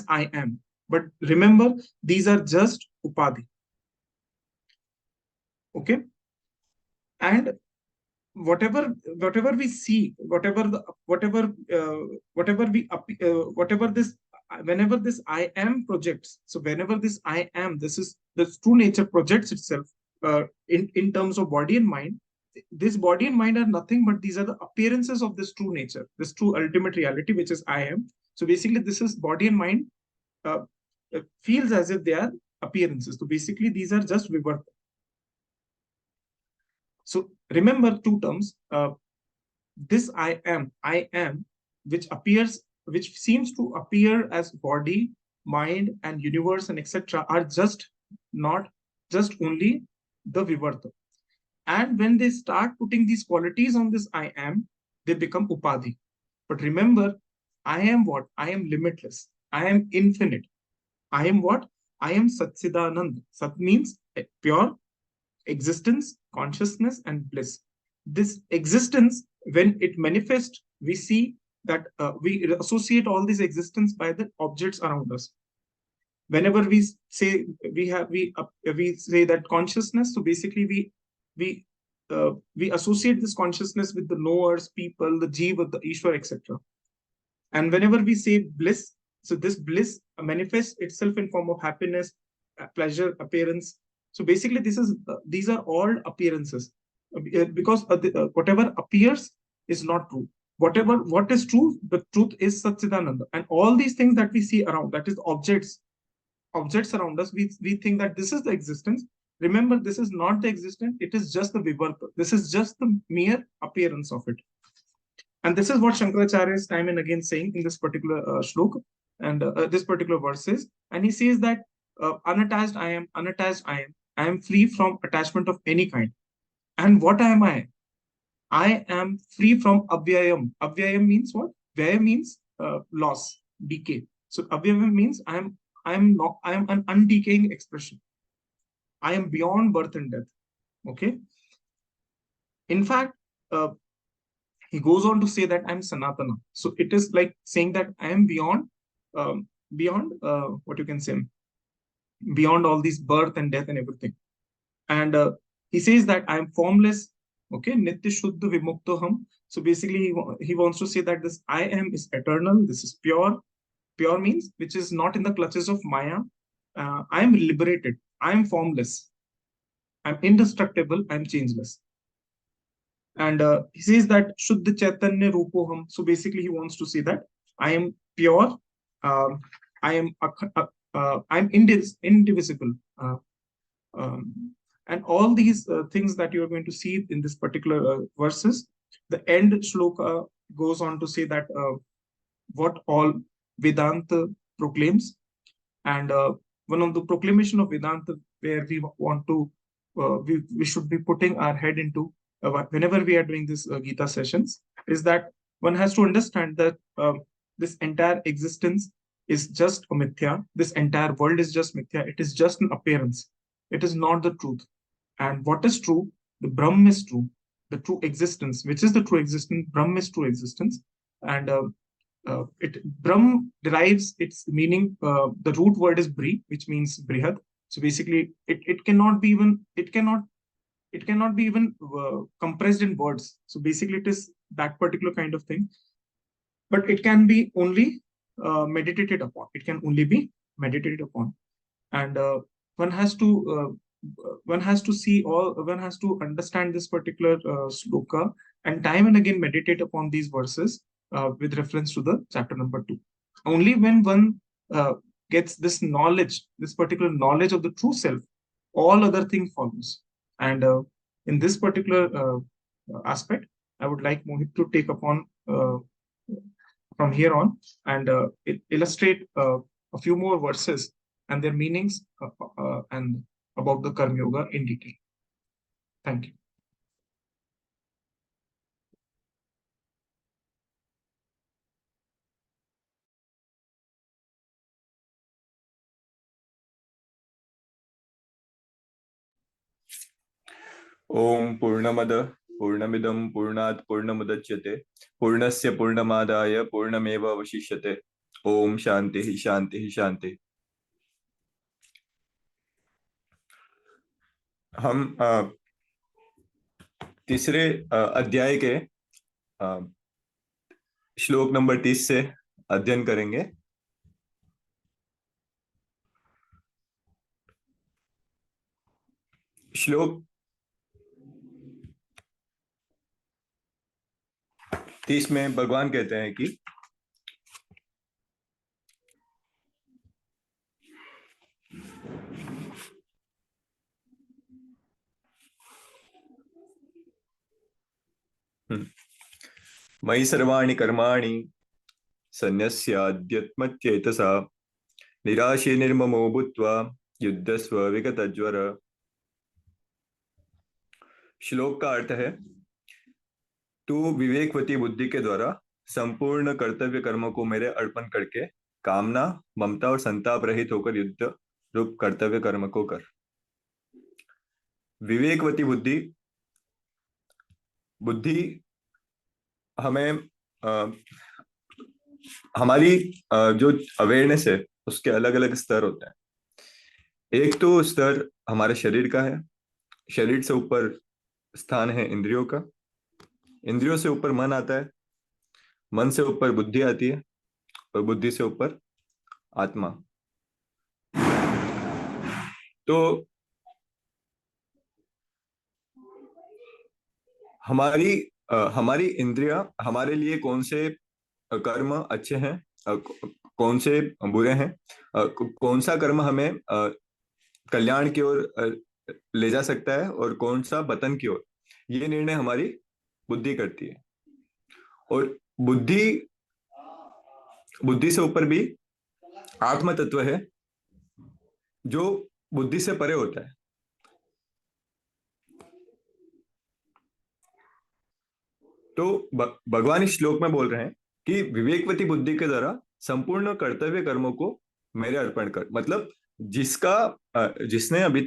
I am. But remember, these are just Upadhi. Okay? And whatever we see, whatever this, whenever this I am projects, so whenever this I am, this is the true nature projects itself in terms of body and mind, this body and mind are nothing but these are the appearances of this true nature, this true ultimate reality, which is I am. So basically, this is body and mind feels as if they are appearances. So basically, these are just Vivarta. So remember two terms. This I am, which seems to appear as body, mind, and universe, and etc., are just not just only the Vivarta. And when they start putting these qualities on this I am, they become Upadhi. But remember, I am what? I am limitless. I am infinite. I am what? I am Satsidanand. Sat means pure existence, consciousness, and bliss. This existence, when it manifests, we see that we associate all this existence by the objects around us. Whenever we say we say that consciousness, so basically we associate this consciousness with the knowers, people, the jiva, the Ishwar, etc. And whenever we say bliss, so this bliss manifests itself in form of happiness, pleasure, appearance. So basically, these are all appearances, because whatever appears is not true. What is true, the truth is Satchidananda. And all these things that we see around, that is objects around us, we think that this is the existence. Remember, this is not the existence, it is just the Vivarta. This is just the mere appearance of it. And this is what Shankaracharya is time and again saying in this particular shloka and this particular verses. And he says that unattached I am, I am free from attachment of any kind. And what am I? I am free from Adhyayam. Adhyayam means what? Vyaya means loss, decay. So Adhyayam means I am an undecaying expression. I am beyond birth and death. Okay. In fact, he goes on to say that I'm Sanatana. So it is like saying that I am beyond what you can say, beyond all these birth and death and everything. And he says that I am formless. Okay, Nitya Shuddha Vimuktoham. So basically, he wants to say that this I am is eternal. This is pure. Pure means which is not in the clutches of Maya. I am liberated. I am formless. I'm indestructible. I'm changeless. And he says that Shuddha Chaitanya Rupoham. So basically, he wants to say that I am pure. I'm indivisible. And all these things that you are going to see in this particular verses, the end shloka goes on to say that what all Vedanta proclaims. And one of the proclamation of Vedanta where we want to, we should be putting our head into whenever we are doing this Gita sessions, is that one has to understand that this entire existence is just a mithya. This entire world is just mithya. It is just an appearance. It is not the truth. And what is true? The Brahm is true. The true existence, which is the true existence, Brahm is true existence. And Brahm derives its meaning. The root word is Bri, which means Brihad. So basically, it cannot be even compressed in words. So basically, it is that particular kind of thing. But it can be only meditated upon. It can only be meditated upon, and one has to one has to understand this particular sloka and time and again meditate upon these verses with reference to the chapter number 2. Only when one gets this knowledge, this particular knowledge of the true self, all other things follows. And in this particular aspect, I would like Mohit to take upon from here on and illustrate a few more verses and their meanings and about the Karma Yoga in detail. Thank you.
ओम पूर्णमद पूर्णमिदं पूर्णात् पूर्णमुदच्यते पूर्णस्य पूर्णमादाय पूर्णमेवावशिष्यते। ओम शांति शांति शांति। हम तीसरे अध्याय के श्लोक नंबर 30 से अध्ययन करेंगे। श्लोक 30 में भगवान कहते हैं कि मयि सर्वाणि कर्माणि सन्न्यस्याद्यत्मचेतसा निराशे निर्ममो भूत्वा युद्धस्व विगतज्वर। श्लोक का अर्थ है, तू विवेकवती बुद्धि के द्वारा संपूर्ण कर्तव्य कर्मों को मेरे अर्पण करके कामना, ममता और संताप रहित होकर युद्ध रूप कर्तव्य कर्म को कर। विवेकवती बुद्धि हमें हमारी जो अवेयरनेस है उसके अलग अलग स्तर होते हैं। एक तो स्तर हमारे शरीर का है, शरीर से ऊपर स्थान है इंद्रियों का, इंद्रियों से ऊपर मन आता है, मन से ऊपर बुद्धि आती है और बुद्धि से ऊपर आत्मा। तो हमारी इंद्रियां हमारे लिए कौन से कर्म अच्छे हैं, कौन से बुरे हैं, कौन सा कर्म हमें कल्याण की ओर ले जा सकता है और कौन सा पतन की ओर, ये निर्णय हमारी बुद्धि करती है। और बुद्धि से ऊपर भी आत्म तत्व है जो बुद्धि से परे होता है। तो भगवान इस श्लोक में बोल रहे हैं कि विवेकवती बुद्धि के द्वारा संपूर्ण कर्तव्य कर्मों को मेरे अर्पण कर। मतलब जिसने अभी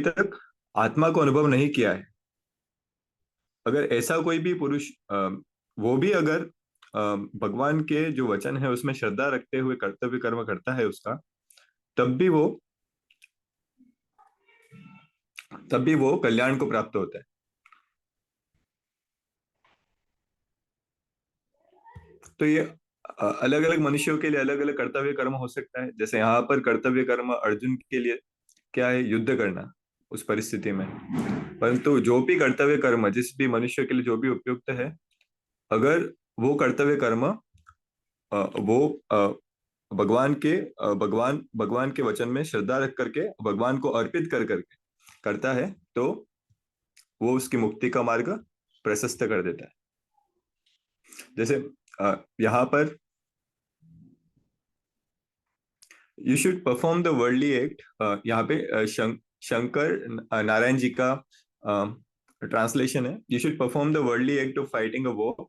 तक आत्मा को अनुभव नहीं किया है, अगर ऐसा कोई भी पुरुष वो भी अगर भगवान के जो वचन है उसमें श्रद्धा रखते हुए कर्तव्य कर्म करता है उसका, तब भी वो कल्याण को प्राप्त होता है। तो ये अलग अलग मनुष्यों के लिए अलग अलग कर्तव्य कर्म हो सकता है। जैसे यहाँ पर कर्तव्य कर्म अर्जुन के लिए क्या है, युद्ध करना उस परिस्थिति में। परंतु जो भी कर्तव्य कर्म जिस भी मनुष्य के लिए जो भी उपयुक्त है, अगर वो कर्तव्य कर्म वो भगवान के वचन में श्रद्धा रख करके भगवान को अर्पित कर करके करता है, तो वो उसकी मुक्ति का मार्ग प्रशस्त कर देता है। जैसे यहाँ पर you should perform the worldly act, यहाँ पे शंकर नारायण जी का ट्रांसलेशन है, you should perform the worldly act of fighting a war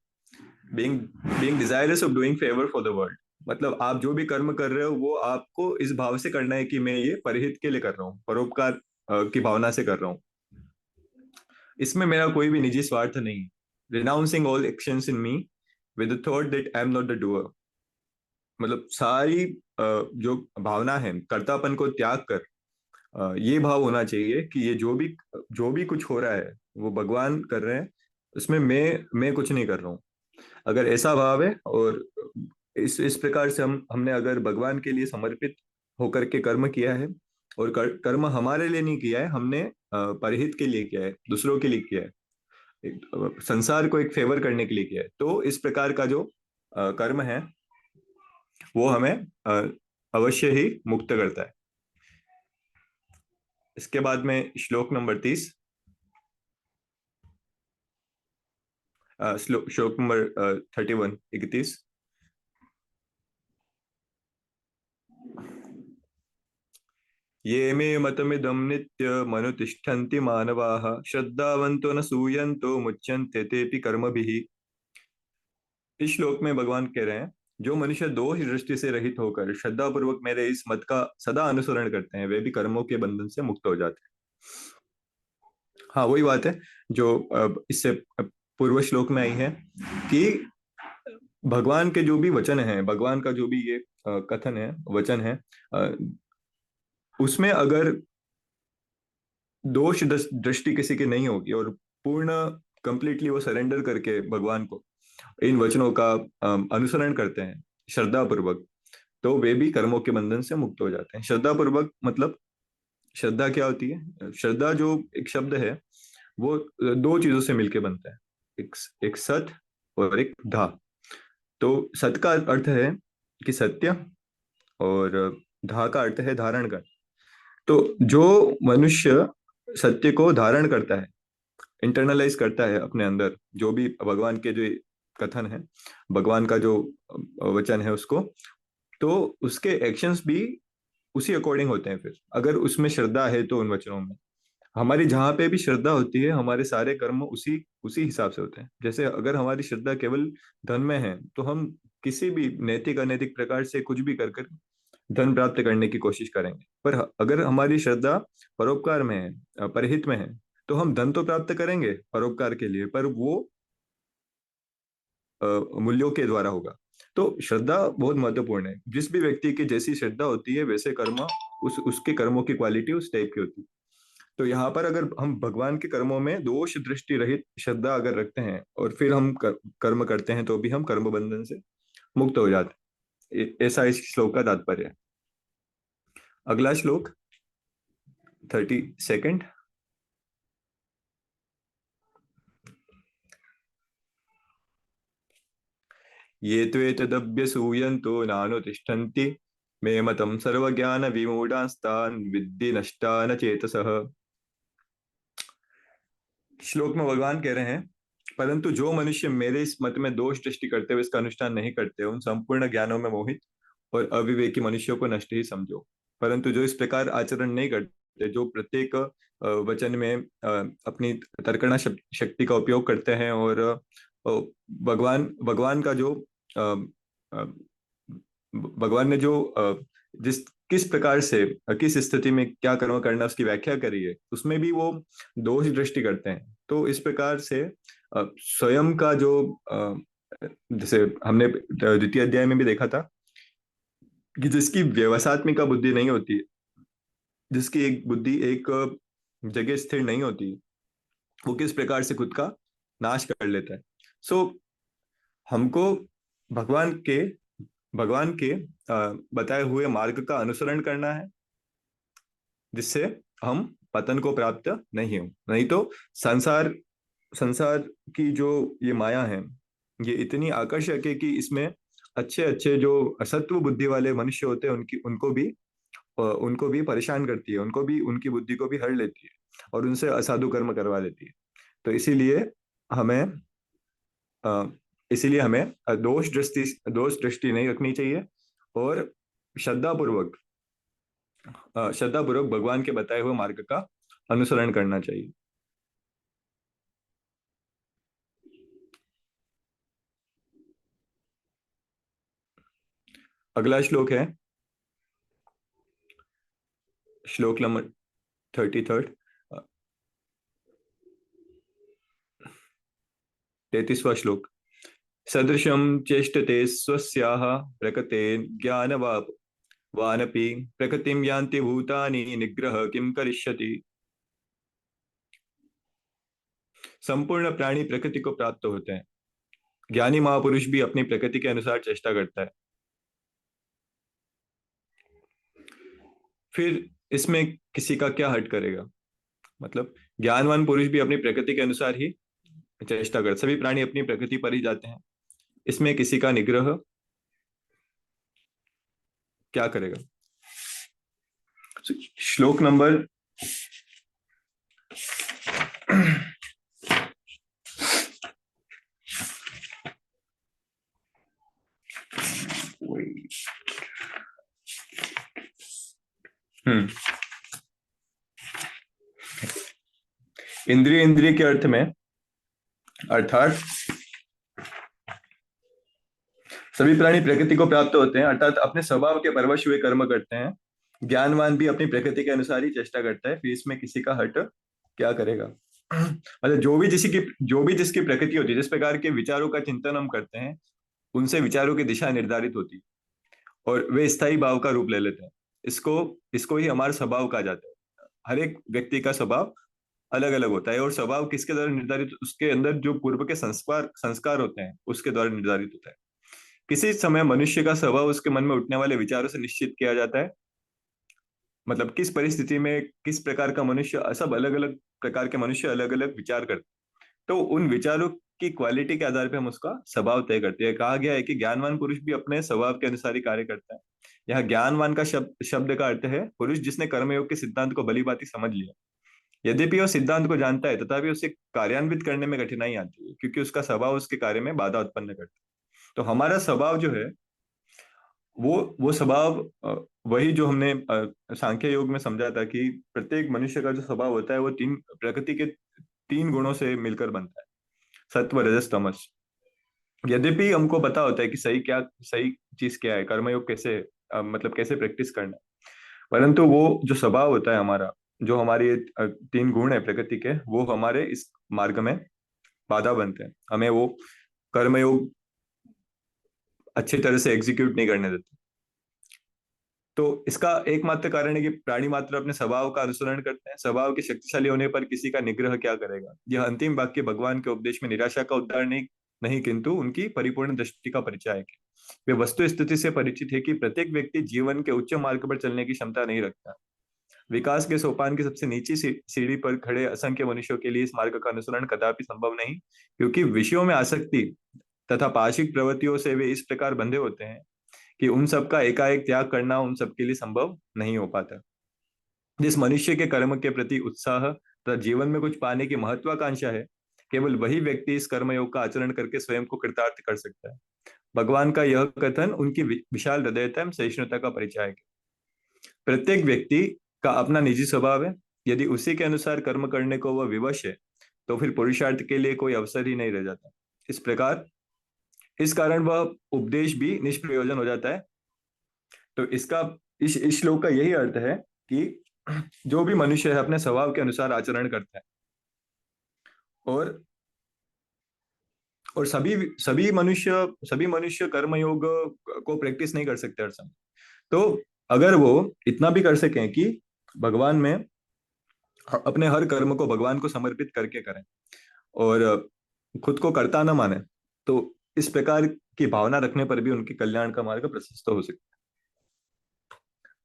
being being desirous of doing favour for the world. मतलब आप जो भी कर्म कर रहे हो वो आपको इस भाव से करना है कि मैं ये परहित के लिए कर रहा हूँ, परोपकार की भावना से कर रहा हूँ, इसमें मेरा कोई भी निजी स्वार्थ नहीं। Renouncing all actions in me with the thought that I am not the doer. मतलब सारी जो भावना है कर्तापन को त्याग कर ये भाव होना चाहिए कि ये जो भी कुछ हो रहा है वो भगवान कर रहे हैं, उसमें मैं कुछ नहीं कर रहा हूँ। अगर ऐसा भाव है और इस प्रकार से हमने अगर भगवान के लिए समर्पित होकर के कर्म किया है, और कर्म हमारे लिए नहीं किया है, हमने परहित के लिए किया है, दूसरों के लिए किया है, संसार को एक फेवर करने के लिए किया है, तो इस प्रकार का जो कर्म है वो हमें अवश्य ही मुक्त करता है। इसके बाद में श्लोक नंबर 30, श्लोक नंबर 31। ये मे मतमिदं नित्यमनुतिष्ठन्ति मानवाः श्रद्धावन्तो न सूयन्तो मुच्यन्ते तेऽपि कर्मभिः। इस श्लोक में भगवान कह रहे हैं, जो मनुष्य दोष दृष्टि से रहित होकर श्रद्धा पूर्वक मेरे इस मत का सदा अनुसरण करते हैं वे भी कर्मों के बंधन से मुक्त हो जाते हैं। हाँ, वही बात है जो इससे पूर्व श्लोक में आई है कि भगवान के जो भी वचन है, भगवान का जो भी ये कथन है, वचन है, उसमें अगर दोष दृष्टि किसी की नहीं होगी और पूर्ण कंप्लीटली वो सरेंडर करके भगवान को इन वचनों का अनुसरण करते हैं श्रद्धा पूर्वक, तो वे भी कर्मों के बंधन से मुक्त हो जाते हैं। श्रद्धा पूर्वक मतलब श्रद्धा क्या होती है? श्रद्धा जो एक शब्द है वो दो चीजों से मिलके बनता है, एक सत और एक धा। तो सत का अर्थ है कि सत्य, और धा का अर्थ है धारण कर। तो जो मनुष्य सत्य को धारण करता है, इंटरनलाइज करता है अपने अंदर, जो भी भगवान के जो कथन है, भगवान का जो वचन है उसको, तो उसके एक्शंस भी उसी अकॉर्डिंग होते हैं। फिर अगर उसमें श्रद्धा है तो उन वचनों में, हमारी जहाँ पे भी श्रद्धा होती है हमारे सारे कर्म उसी उसी हिसाब से होते हैं। जैसे अगर हमारी श्रद्धा केवल धन में है तो हम किसी भी नैतिक अनैतिक प्रकार से कुछ भी कर कर धन प्राप्त करने की कोशिश करेंगे, पर अगर हमारी श्रद्धा परोपकार में है, परहित में है, तो हम धन तो प्राप्त करेंगे परोपकार के लिए, पर वो मूल्यों के द्वारा होगा। तो श्रद्धा बहुत महत्वपूर्ण है। जिस भी व्यक्ति की जैसी श्रद्धा होती है वैसे कर्म, उसके कर्मों की क्वालिटी उस टाइप की होती है। तो यहाँ पर अगर हम भगवान के कर्मों में दोष दृष्टि रहित श्रद्धा अगर रखते हैं और फिर हम कर्म करते हैं तो भी हम कर्म बंधन से मुक्त हो जाते हैं। ऐसा इस श्लोक का तात्पर्य है। अगला श्लोक 32। ये त्वेतदभ्यसूयन्तो नानुतिष्ठन्ति मे मतं सर्वज्ञान विमूढ़ांस्तान् विद्धि नष्टान चेतसः। श्लोक में भगवान कह रहे हैं, परंतु जो मनुष्य मेरे इस मत में दोष दृष्टि करते हुए इसका अनुष्ठान नहीं करते, उन संपूर्ण ज्ञानों में मोहित और अविवेकी मनुष्यों को नष्ट ही समझो। परंतु जो इस प्रकार आचरण नहीं करते, जो प्रत्येक वचन में अपनी तर्कणा शक्ति का उपयोग करते हैं और भगवान भगवान का जो अ, अ, भगवान ने जो जिस किस प्रकार से किस स्थिति में क्या कर्म करना उसकी व्याख्या करी है, उसमें भी वो दोष दृष्टि करते हैं। तो इस प्रकार से स्वयं का जो जैसे हमने द्वितीय अध्याय में भी देखा था कि जिसकी व्यवसात्मिका बुद्धि नहीं होती, जिसकी एक बुद्धि एक जगह स्थिर नहीं होती, वो किस प्रकार से खुद का नाश कर लेता है। सो हमको भगवान के भगवान के बताए हुए मार्ग का अनुसरण करना है, जिससे हम पतन को प्राप्त नहीं हो। नहीं तो संसार संसार की जो ये माया है ये इतनी आकर्षक है कि इसमें अच्छे अच्छे जो सत्व बुद्धि वाले मनुष्य होते हैं उनको भी परेशान करती है, उनको भी, उनकी बुद्धि को भी हर लेती है और उनसे असाधु कर्म करवा देती है। तो हमें अ, इसीलिए हमें दोष दृष्टि नहीं रखनी चाहिए और श्रद्धापूर्वक श्रद्धापूर्वक भगवान के बताए हुए मार्ग का अनुसरण करना चाहिए। अगला श्लोक है श्लोक नंबर 33, 33वां श्लोक। सदृशं चेष्टते स्वस्याः प्रकृते वानपि प्रकृतिं यान्ति भूतानि निग्रह किं करिष्यति। संपूर्ण प्राणी प्रकृति को प्राप्त होते हैं, ज्ञानी महापुरुष भी अपनी प्रकृति के अनुसार चेष्टा करता है। फिर इसमें किसी का क्या हट करेगा? मतलब ज्ञानवान पुरुष भी अपनी प्रकृति के अनुसार ही चेष्टा करते, सभी प्राणी अपनी प्रकृति पर ही जाते हैं, इसमें किसी का निग्रह क्या करेगा? श्लोक नंबर 'हम्म' इंद्रिय के अर्थ में, अर्थात सभी प्राणी प्रकृति को प्राप्त होते हैं, अर्थात अपने स्वभाव के परवश हुए कर्म करते हैं। ज्ञानवान भी अपनी प्रकृति के अनुसार ही चेष्टा करता है, फिर इसमें किसी का हट क्या करेगा? मतलब जो भी जिसकी प्रकृति होती है, जिस प्रकार के विचारों का चिंतन हम करते हैं, उनसे विचारों की दिशा निर्धारित होती है और वे स्थायी भाव का रूप ले लेते हैं। इसको इसको ही हमारा स्वभाव कहा जाता है। हर एक व्यक्ति का स्वभाव अलग अलग होता है और स्वभाव किसके द्वारा निर्धारित? उसके अंदर जो पूर्व के संस्कार संस्कार होते हैं उसके द्वारा निर्धारित होता है। किसी समय मनुष्य का स्वभाव उसके मन में उठने वाले विचारों से निश्चित किया जाता है। मतलब किस परिस्थिति में किस प्रकार का मनुष्य, सब अलग अलग प्रकार के मनुष्य अलग अलग विचार करते हैं, तो उन विचारों की क्वालिटी के आधार पर हम उसका स्वभाव तय करते हैं। कहा गया है कि ज्ञानवान पुरुष भी अपने स्वभाव के अनुसार ही कार्य करता है। यहाँ ज्ञानवान का शब्द का अर्थ है पुरुष जिसने कर्मयोग के सिद्धांत को भली भांति समझ लिया। यद्यपि वह सिद्धांत को जानता है तथापि उसे कार्यान्वित करने में कठिनाई आती है, क्योंकि उसका स्वभाव उसके कार्य में बाधा उत्पन्न करता है। तो हमारा स्वभाव जो है वो स्वभाव वही जो हमने सांख्य योग में समझा था कि प्रत्येक मनुष्य का जो स्वभाव होता है वो प्रकृति के 3 गुणों से मिलकर बनता है, सत्व रजस तमस। यद्यपि हमको पता होता है कि सही चीज क्या है, कर्मयोग कैसे मतलब कैसे प्रैक्टिस करना है, परंतु वो जो स्वभाव होता है हमारा, जो हमारी 3 गुण है प्रकृति के, वो हमारे इस मार्ग में बाधा बनते हैं, हमें वो कर्मयोग अच्छी तरह से एग्जीक्यूट नहीं करने देते। तो इसका एकमात्र कारण है कि प्राणी मात्र अपने स्वभाव का अनुसरण करते हैं। स्वभाव के शक्तिशाली होने पर किसी का निग्रह क्या करेगा? यह अंतिम वाक्य भगवान के उपदेश में निराशा का उद्धार नहीं किंतु उनकी परिपूर्ण दृष्टि का परिचायक है। वे वस्तु स्थिति से परिचित है कि प्रत्येक व्यक्ति जीवन के उच्च मार्ग पर चलने की क्षमता नहीं रखता। विकास के सोपान की सबसे नीची सीढ़ी पर खड़े असंख्य मनुष्यों के लिए इस मार्ग का अनुसरण कदापि संभव नहीं, क्योंकि विषयों में आसक्ति तथा पाशिक प्रवृत्तियों से वे इस प्रकार बंधे होते हैं कि उन सब का एकाएक त्याग करना उन सबके लिए संभव नहीं हो पाता। जिस मनुष्य के कर्म के प्रति उत्साह तथा जीवन में कुछ पाने की महत्वाकांक्षा है, केवल वही व्यक्ति इस कर्मयोग का आचरण करके स्वयं को कृतार्थ कर सकता है। भगवान का यह कथन उनकी विशाल हृदयता एवं सहिष्णुता का परिचायक है। प्रत्येक व्यक्ति का अपना निजी स्वभाव है। यदि उसी के अनुसार कर्म करने को वह विवश है तो फिर पुरुषार्थ के लिए कोई अवसर ही नहीं रह जाता। इस कारण वह उपदेश भी निष्प्रयोजन हो जाता है। तो इस श्लोक का यही अर्थ है कि जो भी मनुष्य है अपने स्वभाव के अनुसार आचरण करता है और सभी मनुष्य कर्मयोग को प्रैक्टिस नहीं कर सकते हर समय। तो अगर वो इतना भी कर सकें कि भगवान में अपने हर कर्म को भगवान को समर्पित करके करें और खुद को कर्ता न माने, तो इस प्रकार की भावना रखने पर भी उनके कल्याण का मार्ग प्रशस्त हो सकता है।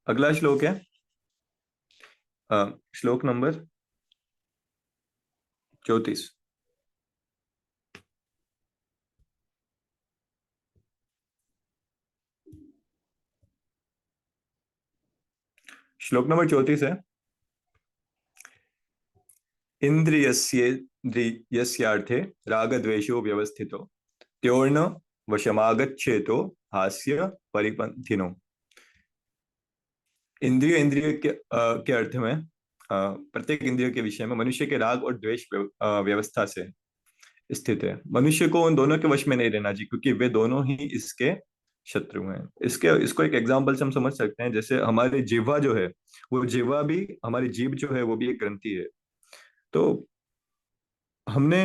अगला श्लोक है श्लोक नंबर 34। श्लोक नंबर 34 है। इंद्रियस्येन्द्रियस्यार्थे रागद्वेषो व्यवस्थितो त्योर्ण वशमागच्छेतो हास्य परिपंथिनो। इंद्रिय के अर्थ में प्रत्येक इंद्रिय के विषय में मनुष्य के राग और द्वेष व्यवस्था से स्थित है। मनुष्य को उन दोनों के वश में नहीं रहना चाहिए, क्योंकि वे दोनों ही इसके शत्रु हैं। इसको एक एग्जाम्पल से हम समझ सकते हैं। जैसे हमारे जिह्वा जो है, वो जिह्वा भी, हमारी जीभ जो है वो भी एक ग्रंथि है। तो हमने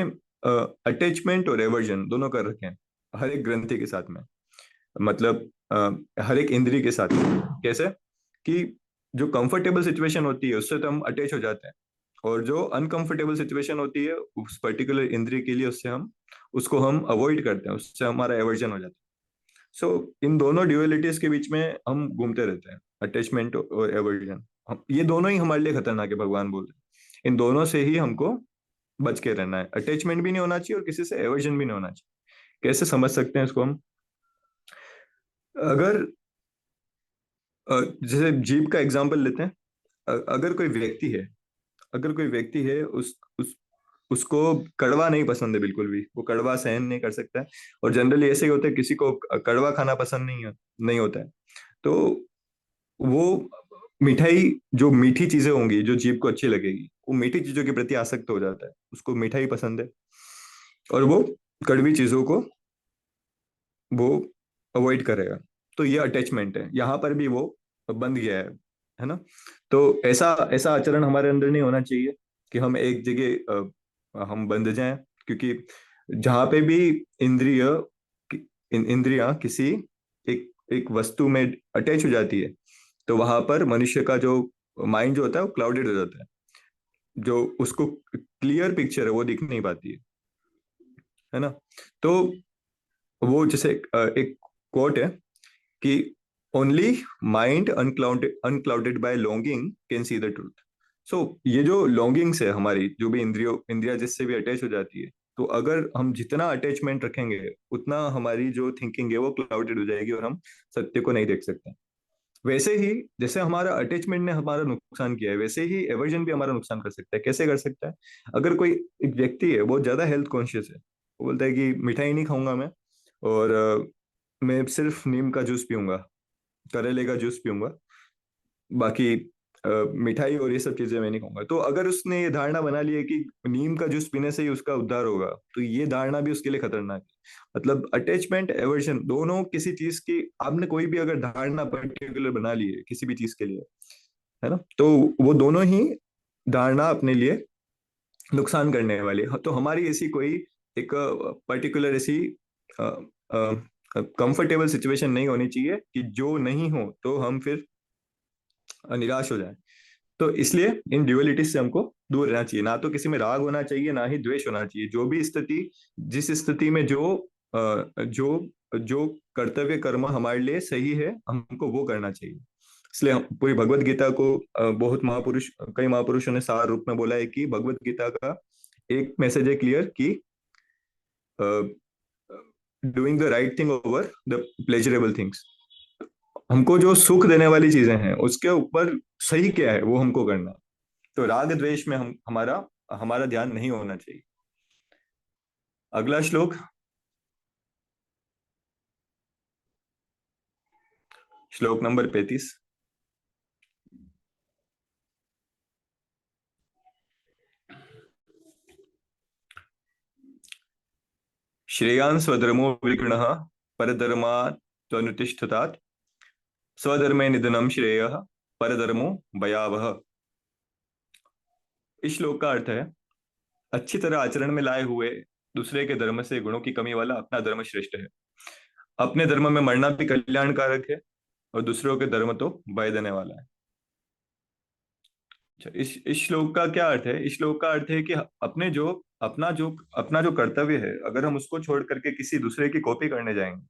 अटैचमेंट और एवर्जन दोनों कर रखे हैं हर एक ग्रंथि के साथ में। मतलब हर एक इंद्री के साथ में। कैसे कि जो कंफर्टेबल सिचुएशन होती है उससे तो हम अटैच हो जाते हैं, और जो अनकंफर्टेबल सिचुएशन होती है उस पर्टिकुलर इंद्री के लिए उसको हम अवॉइड करते हैं, उससे हमारा एवर्जन हो जाता है। सो इन दोनों ड्यूअलिटीज के बीच में हम घूमते रहते हैं, अटैचमेंट और एवर्जन। ये दोनों ही हमारे लिए खतरनाक है, भगवान बोल रहे हैं। इन दोनों से ही हमको बच के रहना है। अटैचमेंट भी नहीं होना चाहिए और किसी से एवर्जन भी नहीं होना चाहिए। कैसे समझ सकते हैं इसको हम? अगर जैसे जीभ का एग्जांपल लेते हैं। अगर कोई व्यक्ति है, अगर कोई व्यक्ति है, उसको कड़वा नहीं पसंद है, बिल्कुल भी वो कड़वा सहन नहीं कर सकता है। और जनरली ऐसे ही होता है, किसी को कड़वा खाना पसंद नहीं होता है। तो वो मिठाई, जो मीठी चीजें होंगी जो जीभ को अच्छी लगेगी, वो मीठी चीजों के प्रति आसक्त हो जाता है, उसको मिठाई पसंद है। और वो कड़वी चीजों को वो अवॉइड करेगा। तो ये अटैचमेंट है, यहाँ पर भी वो बंध गया है ना? तो ऐसा ऐसा आचरण हमारे अंदर नहीं होना चाहिए कि हम एक जगह हम बंध जाएं। क्योंकि जहाँ पे भी इंद्रिय इंद्रियां किसी एक एक वस्तु में अटैच हो जाती है, तो वहां पर मनुष्य का जो माइंड जो होता है वो क्लाउडेड हो जाता है। जो उसको क्लियर पिक्चर है वो दिख नहीं पाती है ना? तो वो जैसे एक कोट है कि only mind unclouded by longing can see the truth. So ये जो लॉन्गिंग्स है हमारी, जो भी इंद्रिया जिससे भी अटैच हो जाती है, तो अगर हम जितना अटैचमेंट रखेंगे उतना हमारी जो थिंकिंग है वो क्लाउडेड हो जाएगी और हम सत्य को नहीं देख सकते। वैसे ही जैसे हमारा अटैचमेंट ने हमारा नुकसान किया है, वैसे ही एवर्जन भी हमारा नुकसान कर सकता है। कैसे कर सकता है? अगर कोई एक व्यक्ति है, बहुत ज्यादा हेल्थ कॉन्शियस है, वो बोलता है कि मिठाई नहीं खाऊंगा मैं, और मैं सिर्फ नीम का जूस पीऊंगा, करेले का जूस पीऊंगा, बाकी मिठाई और ये सब चीजें मैं नहीं खाऊंगा। तो अगर उसने ये धारणा बना ली है कि नीम का जूस पीने से ही उसका उद्धार होगा, तो ये धारणा भी उसके लिए खतरनाक है। मतलब अटैचमेंट एवर्जन दोनों किसी चीज की, आपने कोई भी अगर धारणा पर्टिकुलर बना ली है किसी भी चीज के लिए, है ना, तो वो दोनों ही धारणा अपने लिए नुकसान करने वाली है। तो हमारी ऐसी कोई एक पर्टिकुलर ऐसी कंफर्टेबल सिचुएशन नहीं होनी चाहिए कि जो नहीं हो तो हम फिर निराश हो जाए। तो इसलिए इन ड्यूअलिटीज से हमको दूर रहना चाहिए। ना तो किसी में राग होना चाहिए, ना ही द्वेष होना चाहिए। जो भी स्थिति, जिस स्थिति में जो जो कर्तव्य कर्म हमारे लिए सही है, हमको वो करना चाहिए। इसलिए पूरी भगवत गीता को बहुत महापुरुष, कई महापुरुषों ने सार रूप में बोला है कि भगवत गीता का एक मैसेज है क्लियर कि doing the right thing over the pleasurable things. हमको जो सुख देने वाली चीजें हैं उसके ऊपर सही क्या है वो हमको करना है। तो राग द्वेष में हम हमारा हमारा ध्यान नहीं होना चाहिए। अगला श्लोक, श्लोक नंबर 35। श्रेयान् स्वधर्मो विगुणः परधर्मात् स्वधर्मे निधनम श्रेयः परधर्मो भयावह। इस श्लोक का अर्थ है, अच्छी तरह आचरण में लाए हुए दूसरे के धर्म से गुणों की कमी वाला अपना धर्म श्रेष्ठ है। अपने धर्म में मरना भी कल्याणकारक है, और दूसरों के धर्म तो भय देने वाला है। अच्छा, इस श्लोक का क्या अर्थ है? इस श्लोक का अर्थ है कि अपना जो कर्तव्य है, अगर हम उसको छोड़ करके किसी दूसरे की कॉपी करने जाएंगे,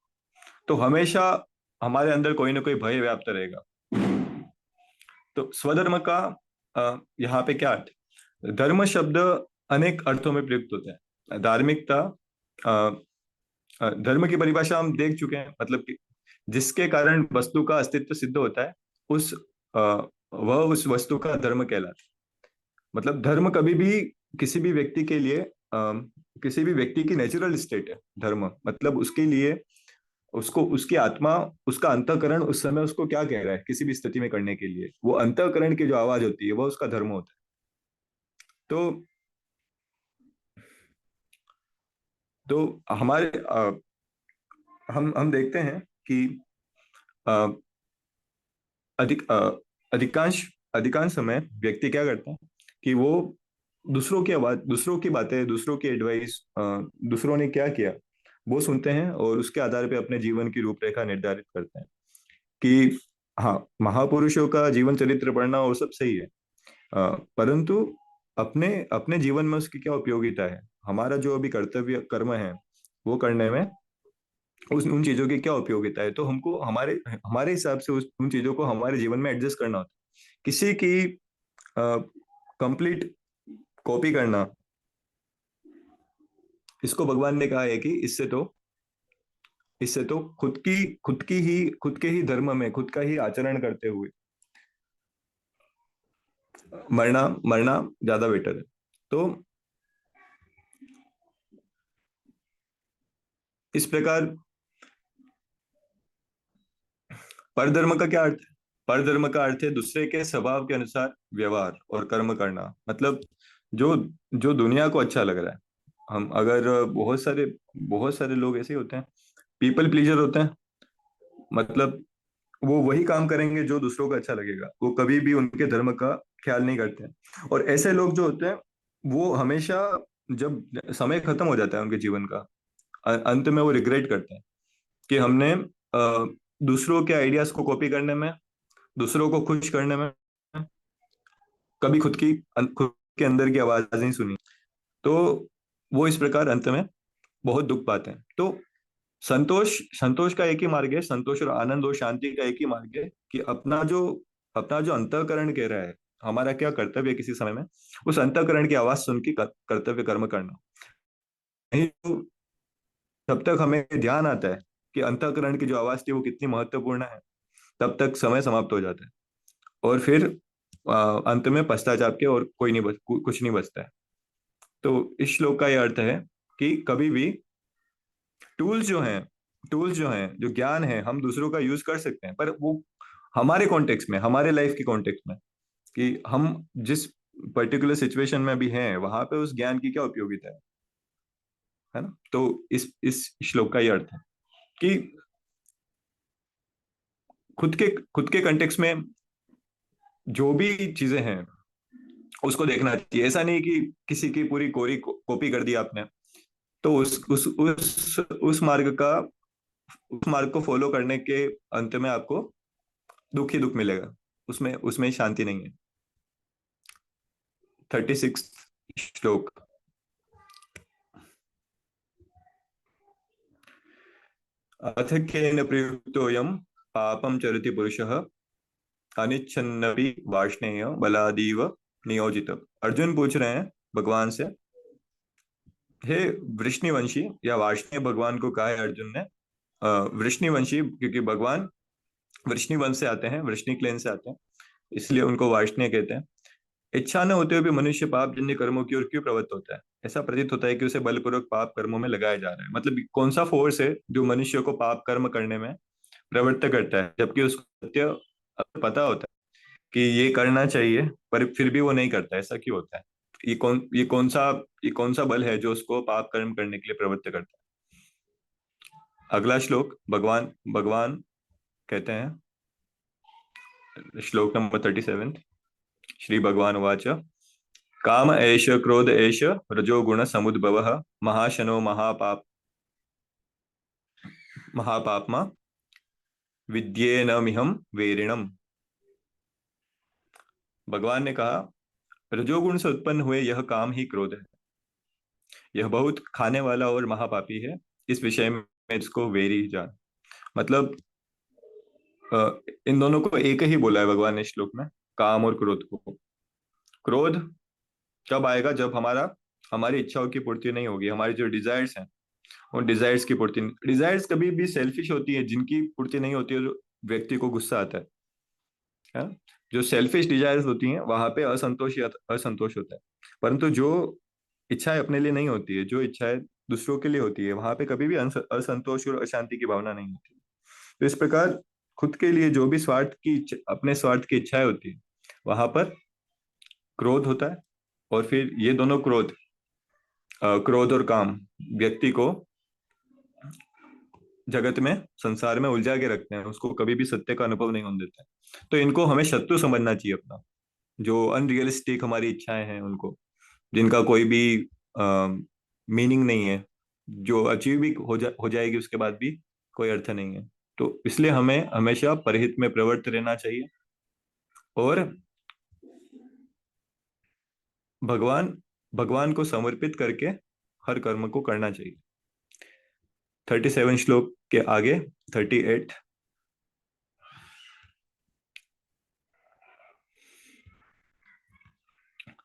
तो हमेशा हमारे अंदर कोई ना कोई भय व्याप्त रहेगा। तो स्वधर्म का यहाँ पे क्या अर्थ? धर्म शब्द अनेक अर्थों में प्रयुक्त होता है। धार्मिकता, अ, धर्म की परिभाषा हम देख चुके हैं। मतलब कि जिसके कारण वस्तु का अस्तित्व सिद्ध होता है, उस वह उस वस्तु का धर्म कहलाता है। मतलब धर्म कभी भी किसी भी व्यक्ति के लिए किसी भी व्यक्ति की नेचुरल स्टेट है धर्म। मतलब उसके लिए उसको उसकी आत्मा, उसका अंतःकरण उस समय उसको क्या कह रहा है किसी भी स्थिति में करने के लिए, वो अंतःकरण की जो आवाज होती है वह उसका धर्म होता है। तो तो हमारे हम देखते हैं कि अ, अधिक अधिकांश अधिकांश समय व्यक्ति क्या करते हैं कि वो दूसरों की आवाज, दूसरों की बातें, दूसरों की एडवाइस, दूसरों ने क्या किया वो सुनते हैं और उसके आधार पे अपने जीवन की रूपरेखा निर्धारित करते हैं कि हाँ, महापुरुषों का जीवन चरित्र पढ़ना वो सब सही है, परंतु अपने अपने जीवन में उसकी क्या उपयोगिता है, हमारा जो अभी कर्तव्य कर्म है वो करने में उस उन चीजों की क्या उपयोगिता है। तो हमको हमारे हमारे हिसाब से उस उन चीजों को हमारे जीवन में एडजस्ट करना होता है। किसी की कंप्लीट कॉपी करना, इसको भगवान ने कहा है कि इससे तो खुद के ही धर्म में खुद का ही आचरण करते हुए मरना मरना ज्यादा बेटर है। तो इस प्रकार परधर्म का क्या अर्थ है? परधर्म का अर्थ है दूसरे के स्वभाव के अनुसार व्यवहार और कर्म करना। मतलब जो जो दुनिया को अच्छा लग रहा है, हम अगर बहुत सारे लोग ऐसे होते हैं, पीपल प्लीजर होते हैं। मतलब वो वही काम करेंगे जो दूसरों को अच्छा लगेगा, वो कभी भी उनके धर्म का ख्याल नहीं करते हैं। और ऐसे लोग जो होते हैं वो हमेशा, जब समय खत्म हो जाता है उनके जीवन का, अंत में वो रिग्रेट करते हैं कि हमने दूसरों के आइडियाज को कॉपी करने में, दूसरों को खुश करने में कभी खुद के अंदर की आवाज नहीं सुनी। तो वो इस प्रकार अंत में बहुत दुख पाते हैं। तो संतोष संतोष का एक ही मार्ग है, संतोष और आनंद और शांति का एक ही मार्ग है कि अपना जो अंतःकरण कह रहा है हमारा क्या कर्तव्य है किसी समय में, उस अंतःकरण की आवाज सुन के कर्तव्य कर्म करना। नहीं तो तब तक हमें ध्यान आता है कि अंतःकरण की जो आवाज थी वो कितनी महत्वपूर्ण है, तब तक समय समाप्त हो जाता है और फिर अंत में पश्चाताप के और कोई नहीं कुछ नहीं बचता है। तो इस श्लोक का यह अर्थ है कि कभी भी टूल्स जो हैं टूल्स जो हैं, जो ज्ञान है, हम दूसरों का यूज कर सकते हैं, पर वो हमारे कॉन्टेक्स्ट में, हमारे लाइफ के कॉन्टेक्स्ट में, कि हम जिस पर्टिकुलर सिचुएशन में अभी हैं वहां पे उस ज्ञान की क्या उपयोगिता है ना। तो इस श्लोक का ये अर्थ है कि खुद के कंटेक्स्ट में जो भी चीजें हैं उसको देखना चाहिए। ऐसा नहीं कि किसी की पूरी कोरी कॉपी कर दी आपने, तो उस मार्ग को फॉलो करने के अंत में आपको दुख ही दुख मिलेगा, उसमें उसमें शांति नहीं है। 36 श्लोक। अथ केन प्रयुक्तोऽयं पापं चरति पुरुषः अनिच्छन्नपि वार्ष्णेय बलादीव नियोजित। अर्जुन पूछ रहे हैं भगवान से, हे वृष्णिवंशी, या वार्ष्णेय भगवान को कहा है अर्जुन ने वृष्णिवंशी, क्योंकि भगवान वृष्णि वंश से आते हैं, वृष्णि क्लेन से आते हैं, इसलिए उनको वार्ष्णेय कहते हैं। इच्छा न होते हुए भी मनुष्य पाप जन्य कर्मों की ओर क्यों प्रवृत्त होता है? ऐसा प्रतीत होता है कि उसे बलपूर्वक पाप कर्मों में लगाया जा रहा है। मतलब कौन सा फोर्स है जो मनुष्य को पाप कर्म करने में प्रवृत्त करता है, जबकि उसको सत्य पता होता है कि ये करना चाहिए, पर फिर भी वो नहीं करता। ऐसा क्यों होता है? ये कौन सा बल है जो उसको पाप कर्म करने के लिए प्रवृत्त करता है? अगला श्लोक भगवान भगवान कहते हैं, श्लोक नंबर 37। श्री भगवान उवाच, काम एष क्रोध एष रजोगुण समुद्भवः महाशनो महापाप्मा विद्येनमिहं वेरिणम। भगवान ने कहा, रजोगुण से उत्पन्न हुए यह काम ही क्रोध है, यह बहुत खाने वाला और महापापी है। इस विषय में इसको वेरी जान। मतलब इन दोनों को एक ही बोला है भगवान ने श्लोक में, काम और क्रोध को। क्रोध कब आएगा? जब हमारी इच्छाओं की पूर्ति नहीं होगी, हमारी जो डिजायर्स हैं उन डिजायर्स की पूर्ति। डिजायर्स कभी भी सेल्फिश होती है, जिनकी पूर्ति नहीं होती है, जो व्यक्ति को गुस्सा आता है। जो सेल्फिश डिजायर्स होती हैं वहां पे असंतोष या असंतोष होता है, परंतु जो इच्छाएं अपने लिए नहीं होती है, जो इच्छाएं दूसरों के लिए होती है, वहां पे कभी भी असंतोष और अशांति की भावना नहीं होती। तो इस प्रकार खुद के लिए जो भी अपने स्वार्थ की इच्छाएं होती है, वहां पर क्रोध होता है। और फिर ये दोनों क्रोध और काम व्यक्ति को जगत में, संसार में उलझा के रखते हैं, उसको कभी भी सत्य का अनुभव नहीं होने देते हैं। तो इनको हमें शत्रु समझना चाहिए अपना। जो अनरियलिस्टिक हमारी इच्छाएं हैं उनको, जिनका कोई भी मीनिंग नहीं है, जो अचीव भी हो जाएगी उसके बाद भी कोई अर्थ नहीं है। तो इसलिए हमें हमेशा परहित में प्रवृत्त रहना चाहिए और भगवान भगवान को समर्पित करके हर कर्म को करना चाहिए। 37 श्लोक के आगे 38।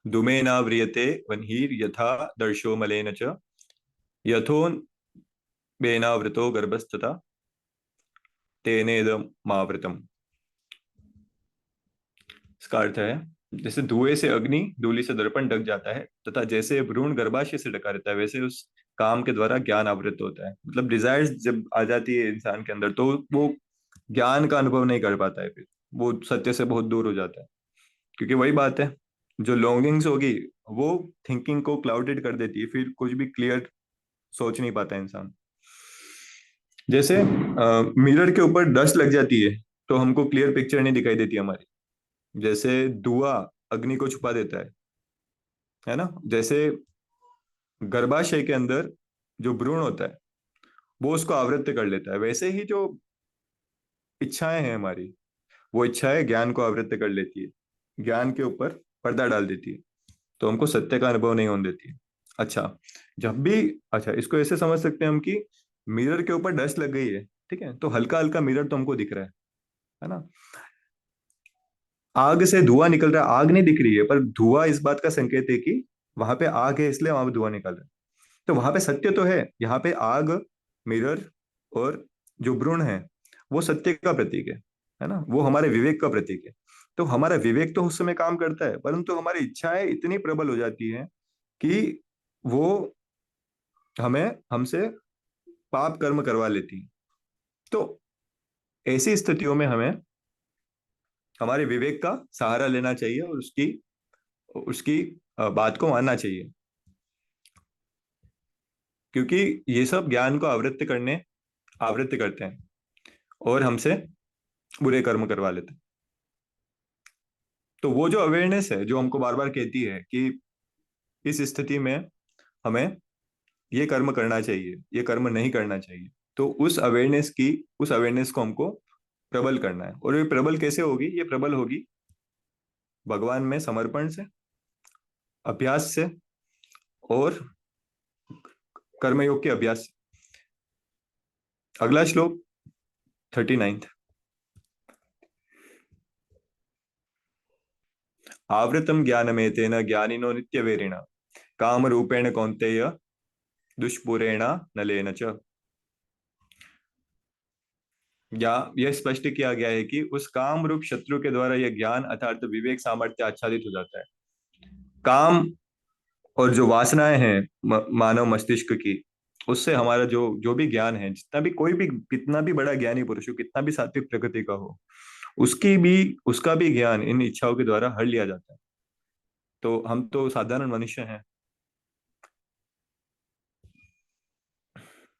धूमेनाव्रियते वह्निर् यथा दर्शो मलेन च यथोन्मेनावृतो गर्भस्तथा तेनेदमावृतम। इसका अर्थ है, जैसे धुएं से अग्नि, धूलि से दर्पण ढक जाता है, तथा जैसे भ्रूण गर्भाशय से ढका रहता है, वैसे उस काम के द्वारा ज्ञान आवृत होता है। मतलब डिजायर्स जब आ जाती है इंसान के अंदर, तो वो ज्ञान का अनुभव नहीं कर पाता है, फिर वो सत्य से बहुत दूर हो जाता है। क्योंकि वही बात है, जो लॉन्गिंग्स होगी वो थिंकिंग को क्लाउडेड कर देती है, फिर कुछ भी क्लियर सोच नहीं पाता इंसान। जैसे मिरर के ऊपर डस्ट लग जाती है तो हमको क्लियर पिक्चर नहीं दिखाई देती हमारी। जैसे धुआं अग्नि को छुपा देता है ना। जैसे गर्भाशय के अंदर जो भ्रूण होता है वो उसको आवृत्त कर लेता है, वैसे ही जो इच्छाएं हैं हमारी, वो इच्छाएं ज्ञान को आवृत्त कर लेती है, ज्ञान के ऊपर पर्दा डाल देती है, तो हमको सत्य का अनुभव नहीं होने देती है। अच्छा, जब भी, अच्छा इसको ऐसे समझ सकते हैं हम कि मिरर के ऊपर डस्ट लग गई है, ठीक है, तो हल्का हल्का मिरर तो हमको दिख रहा है ना। आग से धुआं निकल रहा है, आग नहीं दिख रही है, पर धुआं इस बात का संकेत है कि वहां पे आग है, इसलिए वहां पे धुआं निकल रहा है। तो वहां पे सत्य तो है, यहाँ पे आग, मिरर और जो भ्रूण है वो सत्य का प्रतीक है ना, वो हमारे विवेक का प्रतीक है। तो हमारा विवेक तो उस समय काम करता है, परंतु हमारी इच्छाएं इतनी प्रबल हो जाती हैं कि वो हमें हमसे पाप कर्म करवा लेती हैं। तो ऐसी स्थितियों में हमें हमारे विवेक का सहारा लेना चाहिए और उसकी उसकी बात को मानना चाहिए, क्योंकि ये सब ज्ञान को आवृत्त करते हैं और हमसे बुरे कर्म करवा लेते हैं। तो वो जो अवेयरनेस है जो हमको बार बार कहती है कि इस स्थिति में हमें ये कर्म करना चाहिए, ये कर्म नहीं करना चाहिए, तो उस अवेयरनेस को हमको प्रबल करना है। और ये प्रबल कैसे होगी? ये प्रबल होगी भगवान में समर्पण से, अभ्यास से और कर्मयोग के अभ्यास से। अगला श्लोक 39। आवृतम ज्ञानमेतेन ज्ञानिनो नित्यवेरिणा काम रूपेण कौन्तेय दुष्पुरेण नलेन च। या यह स्पष्ट किया गया है कि उस काम रूप शत्रु के द्वारा यह ज्ञान अर्थात विवेक सामर्थ्य आच्छादित हो जाता है। काम और जो वासनाएं हैं मानव मस्तिष्क की, उससे हमारा जो जो भी ज्ञान है, जितना भी कोई भी कितना भी बड़ा ज्ञानी पुरुष हो, कितना भी सात्विक प्रकृति का हो, उसका भी ज्ञान इन इच्छाओं के द्वारा हर लिया जाता है। तो हम तो साधारण मनुष्य हैं।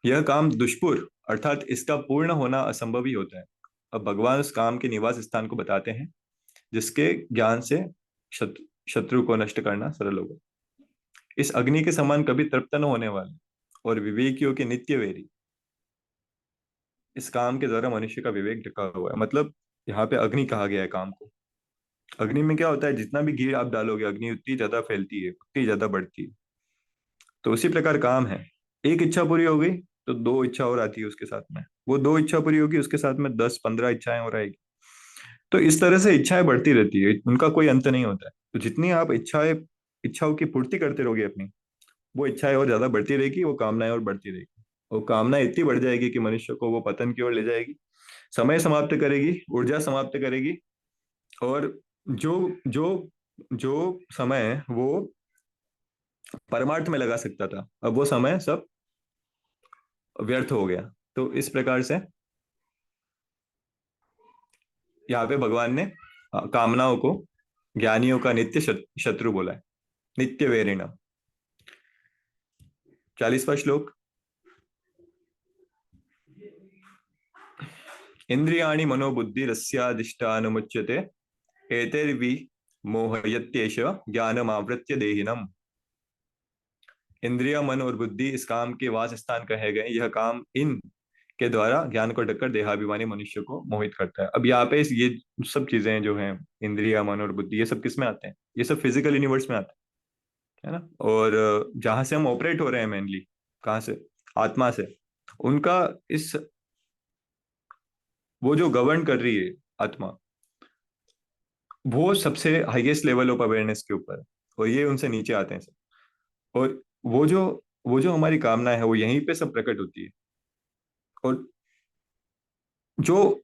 यह काम दुष्पुर अर्थात इसका पूर्ण होना असंभव ही होता है। अब भगवान उस काम के निवास स्थान को बताते हैं जिसके ज्ञान से शत्रु को नष्ट करना सरल होगा। इस अग्नि के समान कभी तृप्त न होने वाले और विवेकियों के नित्य वेरी, इस काम के द्वारा मनुष्य का विवेक ढका हुआ है। मतलब यहाँ पे अग्नि कहा गया है काम को। अग्नि में क्या होता है, जितना भी घी आप डालोगे अग्नि उतनी ज्यादा फैलती है, उतनी ज्यादा बढ़ती है। तो उसी प्रकार काम है। एक इच्छा पूरी हो गई तो दो इच्छा और आती है उसके साथ में, वो दो इच्छा पूरी होगी उसके साथ में 10-15 इच्छाएं और आएगी। तो इस तरह से इच्छाएं बढ़ती रहती है, उनका कोई अंत नहीं होता है। तो जितनी आप इच्छाओं की पूर्ति करते रहोगे अपनी, वो इच्छाएं और ज्यादा बढ़ती रहेगी, वो कामनाएं और बढ़ती रहेगी। वो कामनाएं इतनी बढ़ जाएगी कि मनुष्य को वो पतन की ओर ले जाएगी, समय समाप्त करेगी, ऊर्जा समाप्त करेगी और जो जो जो समय है वो परमार्थ में लगा सकता था, अब वो समय सब व्यर्थ हो गया। तो इस प्रकार से यहाँ पे भगवान ने कामनाओं को ज्ञानियों का नित्य शत्रु बोला है, नित्य वैरिण। 40वां श्लोक। इंद्रियाणि मनोबुद्धिरस्याधिष्ठानमुच्यते एतैर्वि मोहयत्येष ज्ञानमावृत्य देहिनम्। इंद्रिय, मन और बुद्धि इस काम के वास स्थान कहे गए। यह काम इन के द्वारा ज्ञान को ढककर देहाभिमानी मनुष्य को मोहित करता है। अब यहाँ पे ये सब चीजें जो हैं, इंद्रिया, मन और बुद्धि, ये सब किस में आते हैं? ये सब फिजिकल यूनिवर्स में आते हैं, है ना। और जहां से हम ऑपरेट हो रहे हैं मेनली, कहाँ से? आत्मा से। उनका इस वो जो गवर्न कर रही है आत्मा, वो सबसे हाईएस्ट लेवल ऑफ अवेयरनेस के ऊपर है, और ये उनसे नीचे आते हैं सब। और वो जो वो जो हमारी कामना है वो यहीं पे सब प्रकट होती है। और जो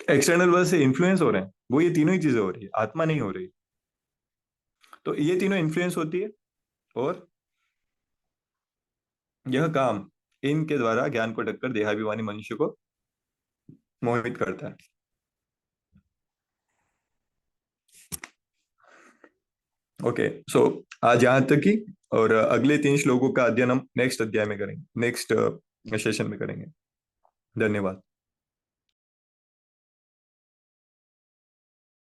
एक्सटर्नल वर्ल्ड से इन्फ्लुएंस हो रहे हैं वो ये तीनों ही चीजें हो रही है, आत्मा नहीं हो रही। तो ये तीनों इन्फ्लुएंस होती है, और यह काम इनके द्वारा ज्ञान को ढककर देहाभिमानी मनुष्य को मोहित करता है। ओके, सो आज यहाँ तक ही, और अगले 3 श्लोकों का अध्ययन हम नेक्स्ट अध्याय में करेंगे, नेक्स्ट सेशन में करेंगे। धन्यवाद।